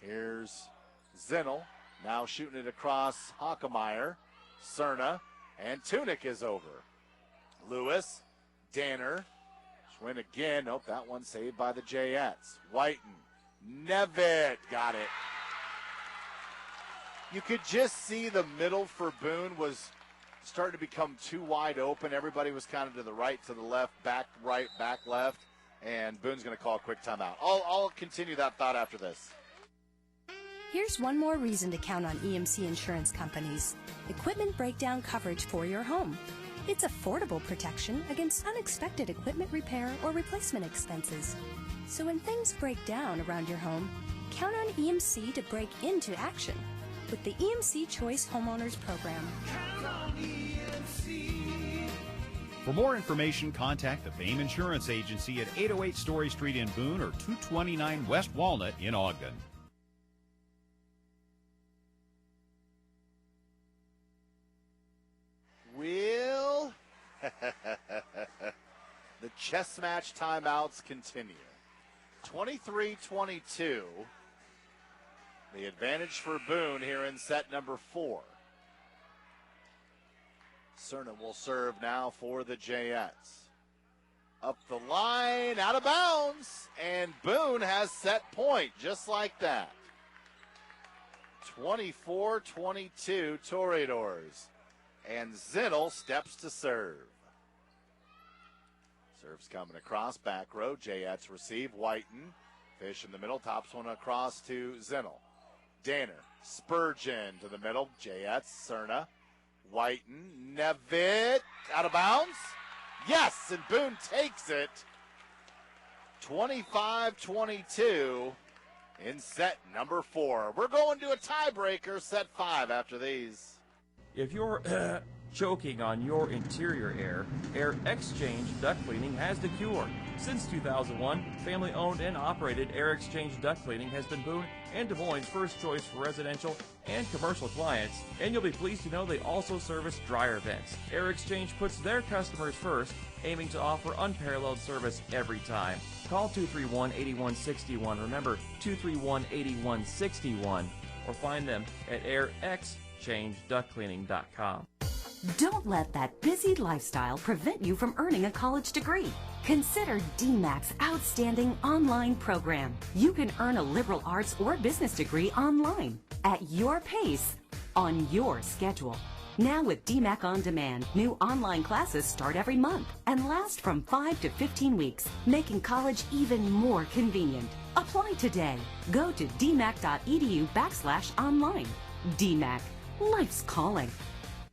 Here's Zinnel. Now shooting it across Hockemeyer. Cerna. And Tunick is over. Lewis. Danner. Schwinn again. Nope, that one saved by the Jayettes. Whiten. Nevitt. Got it. You could just see the middle for Boone was starting to become too wide open. Everybody was kind of to the right, to the left, back right, back left. And Boone's going to call a quick timeout. I'll continue that thought after this. Here's one more reason to count on EMC Insurance Companies. Equipment breakdown coverage for your home. It's affordable protection against unexpected equipment repair or replacement expenses. So when things break down around your home, count on EMC to break into action with the EMC Choice Homeowners Program. For more information, contact the Fame Insurance Agency at 808 Story Street in Boone or 229 West Walnut in Ogden. Will the chess match timeouts continue? 23-22. The advantage for Boone here in set number 4. Cerna will serve now for the Jayettes. Up the line, out of bounds, and Boone has set point just like that. 24-22 Toreadors. And Zinnel steps to serve. Serves coming across, back row. Jayettes receive. Whiten. Fish in the middle. Tops one across to Zinnel. Danner. Spurgeon to the middle. Jayettes. Cerna. Whiten. Nevitt. Out of bounds. Yes, and Boone takes it. 25-22 in set number 4. We're going to a tiebreaker, set 5 after these. If you're choking on your interior air, Air Exchange Duct Cleaning has the cure. Since 2001, family-owned and operated Air Exchange Duct Cleaning has been Boone and Des Moines' first choice for residential and commercial clients, and you'll be pleased to know they also service dryer vents. Air Exchange puts their customers first, aiming to offer unparalleled service every time. Call 231-8161. Remember, 231-8161. or find them at airexchangeductcleaning.com. Don't let that busy lifestyle prevent you from earning a college degree. Consider DMAC's outstanding online program. You can earn a liberal arts or business degree online, at your pace, on your schedule. Now with DMAC On Demand, new online classes start every month and last from 5 to 15 weeks, making college even more convenient. Apply today. Go to dmac.edu/online. DMAC, life's calling.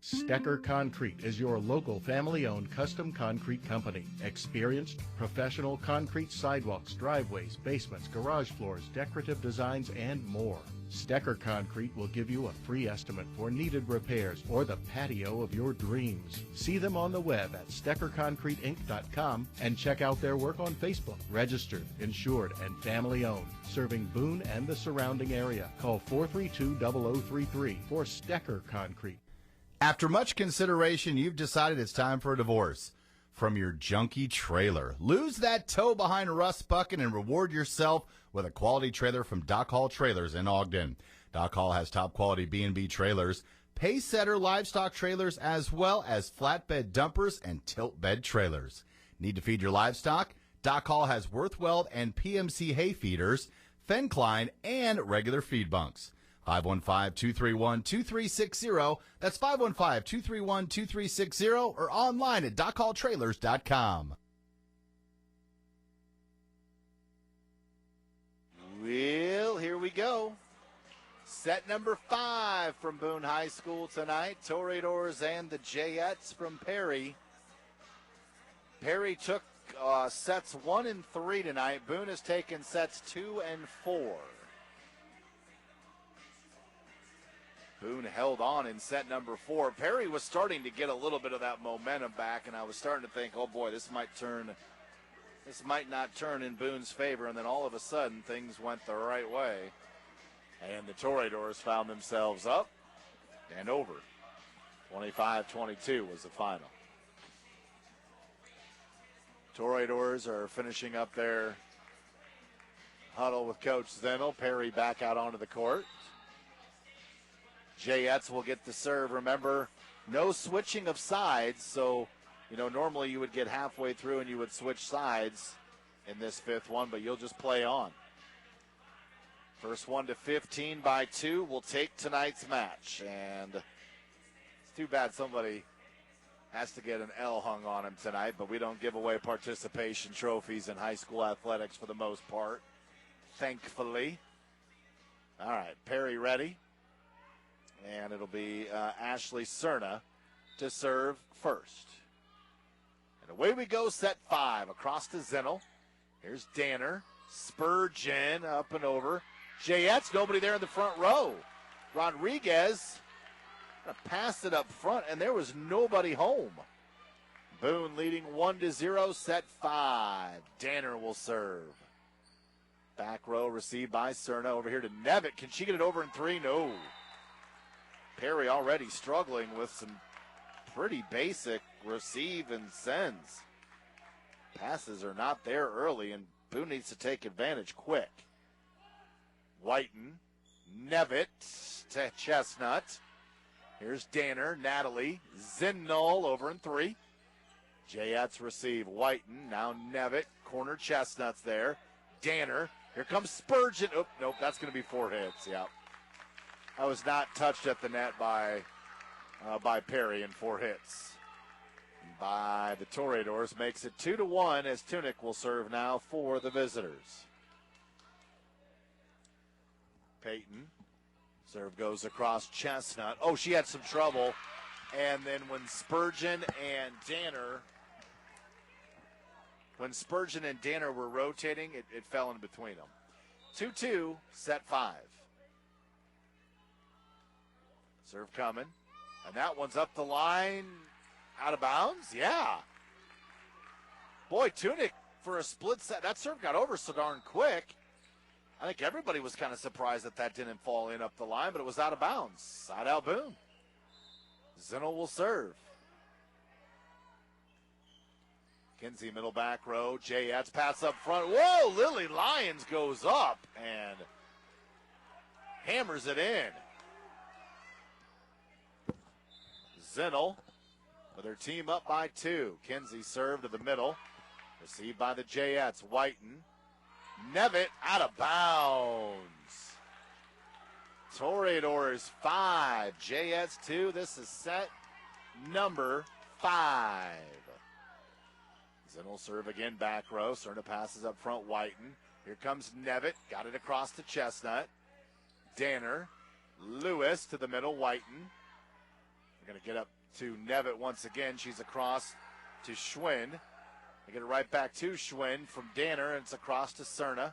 Stecker Concrete is your local family-owned custom concrete company. Experienced, professional concrete sidewalks, driveways, basements, garage floors, decorative designs, and more. Stecker Concrete will give you a free estimate for needed repairs or the patio of your dreams. See them on the web at steckerconcreteinc.com and check out their work on Facebook. Registered, insured, and family-owned. Serving Boone and the surrounding area. Call 432-0033 for Stecker Concrete. After much consideration, you've decided it's time for a divorce from your junky trailer. Lose that tow behind a rust bucket and reward yourself with a quality trailer from Dock Hall Trailers in Ogden. Dock Hall has top quality B&B trailers, pace-setter livestock trailers, as well as flatbed dumpers and tilt bed trailers. Need to feed your livestock? Dock Hall has Worthweld and PMC hay feeders, Fencline, and regular feed bunks. 515-231-2360. That's 515-231-2360 or online at dockhalltrailers.com. Well, here we go. Set number 5 from Boone High School tonight. Toreadors and the Jayettes from Perry. Perry took sets 1 and 3 tonight. Boone has taken sets 2 and 4. Boone held on in set number 4. Perry was starting to get a little bit of that momentum back, and I was starting to think, oh boy, this might not turn in Boone's favor, and then all of a sudden things went the right way, and the Toreadors found themselves up and over. 25-22 was the final. Toreadors are finishing up their huddle with Coach Zenel. Perry back out onto the court. Jayettes will get the serve. Remember, no switching of sides, so normally you would get halfway through and you would switch sides in this 5th one, but you'll just play on. First one to 15 by 2 will take tonight's match, and it's too bad somebody has to get an L hung on him tonight, but we don't give away participation trophies in high school athletics for the most part, thankfully. All right, Perry ready. And it'll be Ashley Cerna to serve first. And away we go, set 5. Across to Zenel. Here's Danner. Spurgeon up and over. Jayettes, nobody there in the front row. Rodriguez passed it up front, and there was nobody home. Boone leading 1-0, set 5. Danner will serve. Back row received by Cerna. Over here to Nevitt. Can she get it over in 3? No. Perry already struggling with some pretty basic receive and sends. Passes are not there early, and Boone needs to take advantage quick. Whiten, Nevitt to Chestnut. Here's Danner, Natalie, Zinnull over in 3. Jayettes receive Whiten, now Nevitt, corner Chestnut's there. Danner, here comes Spurgeon. Oh, nope, that's going to be 4 hits, yeah. I was not touched at the net by Perry in 4 hits. By the Toreadors makes it 2-1 as Tunick will serve now for the visitors. Peyton, serve goes across Chestnut. Oh, she had some trouble. And then when Spurgeon and Danner were rotating, it fell in between them. 2-2, set 5. Serve coming. And that one's up the line. Out of bounds? Yeah. Boy, Tunick for a split set. That serve got over so darn quick. I think everybody was kind of surprised that didn't fall in up the line, but it was out of bounds. Side out Boone. Zinel will serve. Kinsey middle back row. Jayettes pass up front. Whoa, Lily Lyons goes up and hammers it in. Zinnel with her team up by 2. Kinsey served to the middle. Received by the Jayettes. Whiten. Nevitt out of bounds. Toreadors 5. Jayettes 2. This is set number 5. Zinnel serve again back row. Cerna passes up front. Whiten. Here comes Nevitt. Got it across to Chestnut. Danner. Lewis to the middle. Whiten. We're going to get up to Nevitt once again. She's across to Schwinn. They get it right back to Schwinn from Danner, and it's across to Cerna.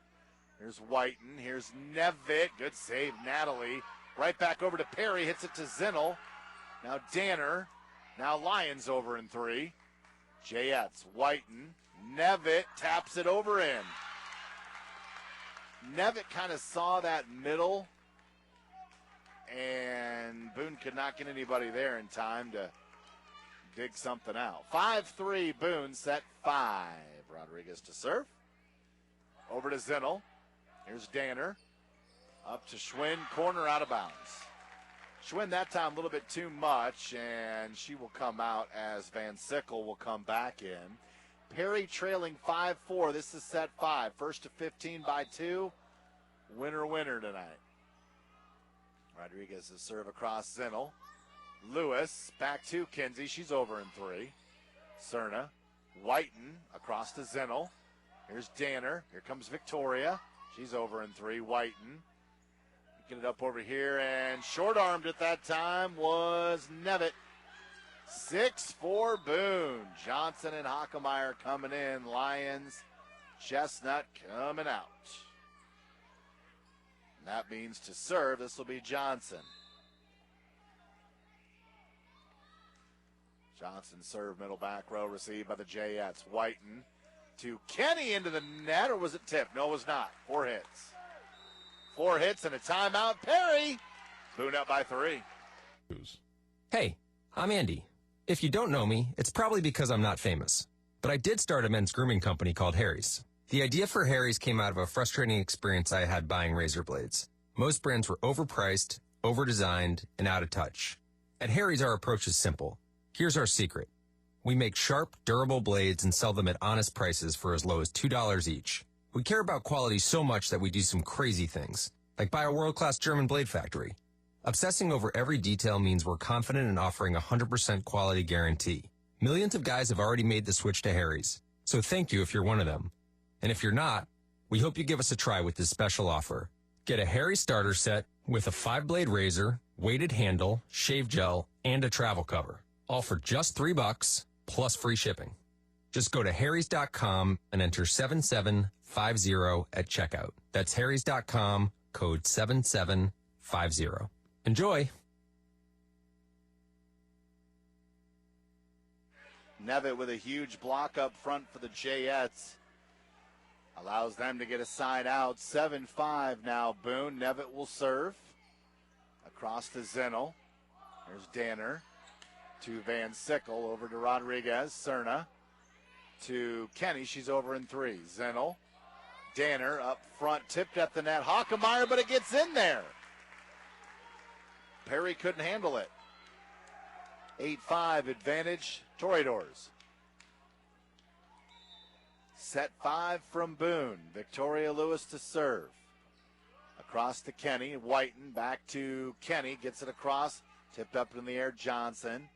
Here's Whiten. Here's Nevitt. Good save, Natalie. Right back over to Perry. Hits it to Zinnel. Now Danner. Now Lyons over in 3. Jayettes. Whiten. Nevitt taps it over in. Nevitt kind of saw that middle, and Boone could not get anybody there in time to dig something out. 5-3 Boone, set 5. Rodriguez to serve. Over to Zinnel. Here's Danner. Up to Schwinn, corner out of bounds. Schwinn that time a little bit too much, and she will come out as Van Sickle will come back in. Perry trailing 5-4. This is set 5. First to 15 by 2. Winner tonight. Rodriguez to serve across Zinnel. Lewis back to Kinsey. She's over in 3. Cerna. Whiten across to Zinnel. Here's Danner. Here comes Victoria. She's over in 3. Whiten. Get it up over here, and short-armed at that time was Nevitt. 6-4 Boone. Johnson and Hockemeyer coming in. Lyons, Chestnut coming out. And that means to serve, this will be Johnson. Johnson serve, middle back row, received by the Jayettes. Whiten to Kenny into the net, or was it tipped? No, it was not. 4 hits. 4 hits and a timeout. Perry. Boone up by 3. Hey, I'm Andy. If you don't know me, it's probably because I'm not famous. But I did start a men's grooming company called Harry's. The idea for Harry's came out of a frustrating experience I had buying razor blades. Most brands were overpriced, overdesigned, and out of touch. At Harry's, our approach is simple. Here's our secret. We make sharp, durable blades and sell them at honest prices for as low as $2 each. We care about quality so much that we do some crazy things, like buy a world-class German blade factory. Obsessing over every detail means we're confident in offering a 100% quality guarantee. Millions of guys have already made the switch to Harry's, so thank you if you're one of them. And if you're not, we hope you give us a try with this special offer. Get a Harry's starter set with a 5-blade razor, weighted handle, shave gel, and a travel cover. All for just $3 plus free shipping. Just go to harrys.com and enter 7750 at checkout. That's harrys.com, code 7750. Enjoy. Nevitt with a huge block up front for the Jayettes. Allows them to get a side out. 7-5 now, Boone. Nevitt will serve. Across to Zinnel. There's Danner. To Van Sickle. Over to Rodriguez. Cerna. To Kenny. She's over in 3. Zinnel. Danner up front. Tipped at the net. Hockemeyer, but it gets in there. Perry couldn't handle it. 8-5 advantage. Toreadors. Set 5 from Boone. Victoria Lewis to serve. Across to Kenny. Whiten back to Kenny. Gets it across. Tipped up in the air. Johnson.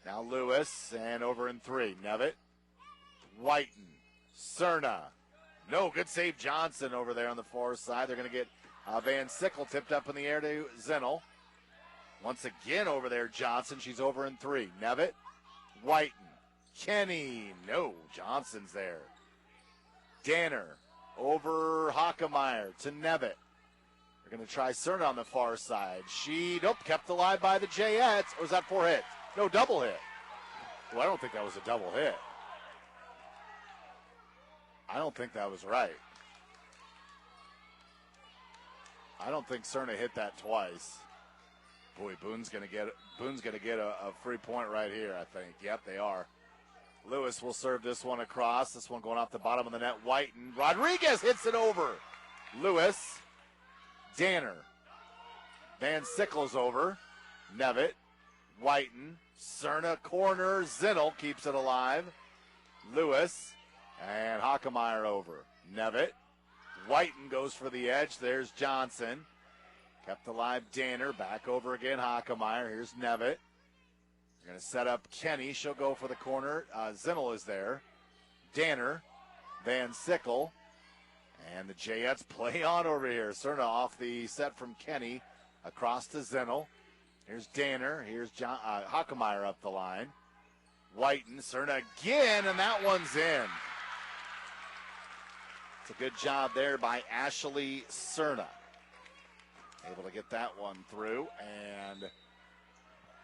Now Lewis. And over in 3. Nevitt. Whiten. Cerna. No, good save Johnson over there on the far side. They're going to get Van Sickle tipped up in the air to Zinnel. Once again over there, Johnson. She's over in 3. Nevitt. Whiten. Kenny. No, Johnson's there. Danner over Hockemeyer to Nevitt. They're going to try Cerna on the far side. She, nope, kept alive by the Jayettes. Or was that 4 hits? No, double hit. Well, I don't think that was a double hit. I don't think that was right. I don't think Cerna hit that twice. Boy, Boone's gonna get a free point right here, I think. Yep, they are. Lewis will serve this one across. This one going off the bottom of the net. Whiten. Rodriguez hits it over. Lewis. Danner. Van Sickle's over. Nevitt. Whiten. Cerna corner. Zinnel keeps it alive. Lewis. And Hockemeyer over. Nevitt. Whiten goes for the edge. There's Johnson. Kept alive Danner. Back over again. Hockemeyer. Here's Nevitt. They're going to set up Kenny. She'll go for the corner. Zinnel is there. Danner. Van Sickle. And the Jayettes play on over here. Cerna off the set from Kenny. Across to Zinnel. Here's Danner. Here's Hockemeyer up the line. Whiten. Cerna again, and that one's in. It's a good job there by Ashley Cerna. Able to get that one through. And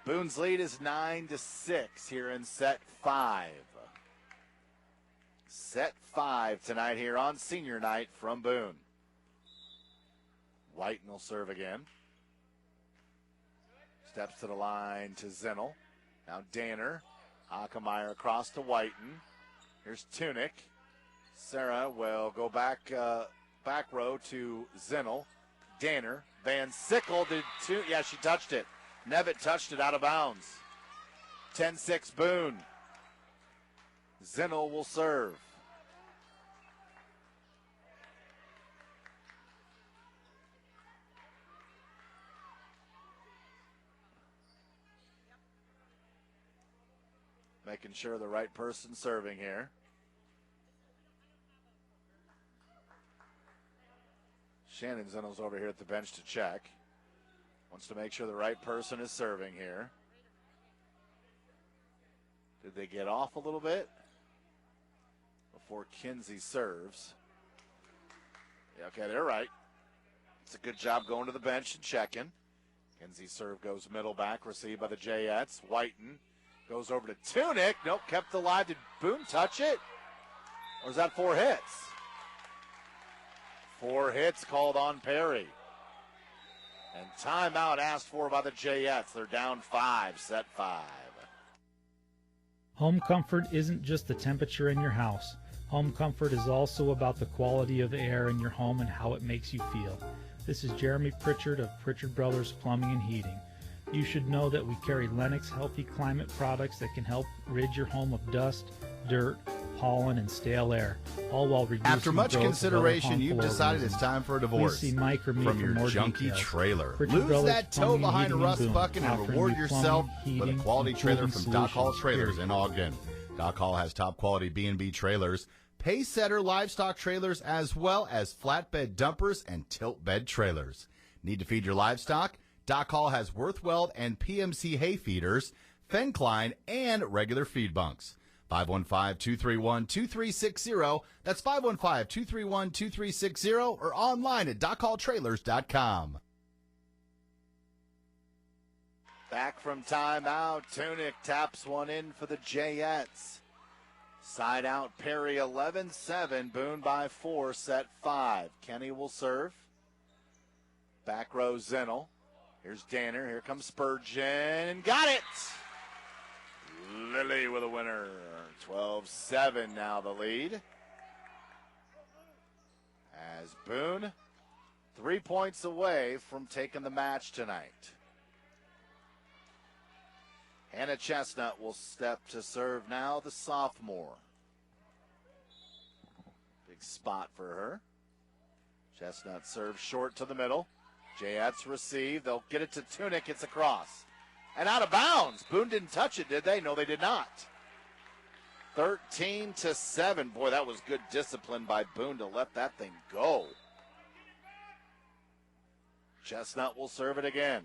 Boone's lead is 9-6 here in set 5. Set 5 tonight here on senior night from Boone. Whiten will serve again. Steps to the line to Zinnel. Now Danner. Hockemeyer across to Whiten. Here's Tunick. Sarah will go back row to Zinnel. Danner. Van Sickle did two. Yeah, she touched it. Nevitt touched it out of bounds. 10-6 Boone. Zinnel will serve. Making sure the right person serving here. Shannon Zinnel's over here at the bench to check. Wants to make sure the right person is serving here. Did they get off a little bit before Kinsey serves? Yeah, okay, they're right. It's a good job going to the bench and checking. Kinsey's serve goes middle back, received by the Jayettes. Whiten goes over to Tunick. Nope, kept alive. Did Boone touch it? Or is that 4 hits? 4 hits called on Perry. And timeout asked for by the Jayettes. They're down 5, set 5. Home comfort isn't just the temperature in your house. Home comfort is also about the quality of air in your home and how it makes you feel. This is Jeremy Pritchard of Pritchard Brothers Plumbing and Heating. You should know that we carry Lennox Healthy Climate products that can help rid your home of dust, dirt, pollen, and stale air, all while reducing After much growth consideration, of other you've harmful decided organisms. it's time for a divorce. Please see Mike or me from for your more junky details. trailer. Pritchard Lose Brothers that toe Plumbing, behind a Heating, rust Boone, bucket and offering reward you yourself plumbing, with a heating, quality and trailer cooling from Doc Hall solutions, Trailers period. in Ogden. Doc Hall has top quality B&B trailers, Pacesetter livestock trailers, as well as flatbed dumpers and tilt bed trailers. Need to feed your livestock? Doc Hall has Worthweld and PMC hay feeders, Fencline, and regular feed bunks. 515-231-2360. That's 515-231-2360 or online at DocHallTrailers.com. Back from timeout. Tunick taps one in for the Jayettes. Side out Perry 11-7. Boone by 4, set 5. Kenny will serve. Back row Zinnel. Here's Danner. Here comes Spurgeon. Got it! Lily with a winner. 12-7 now the lead. As Boone 3 points away from taking the match tonight. Hannah Chestnut will step to serve now, the sophomore. Big spot for her. Chestnut serves short to the middle. Jayettes receive. They'll get it to Tunick. It's across. And out of bounds. Boone didn't touch it, did they? No, they did not. 13-7. Boy, that was good discipline by Boone to let that thing go. Chestnut will serve it again.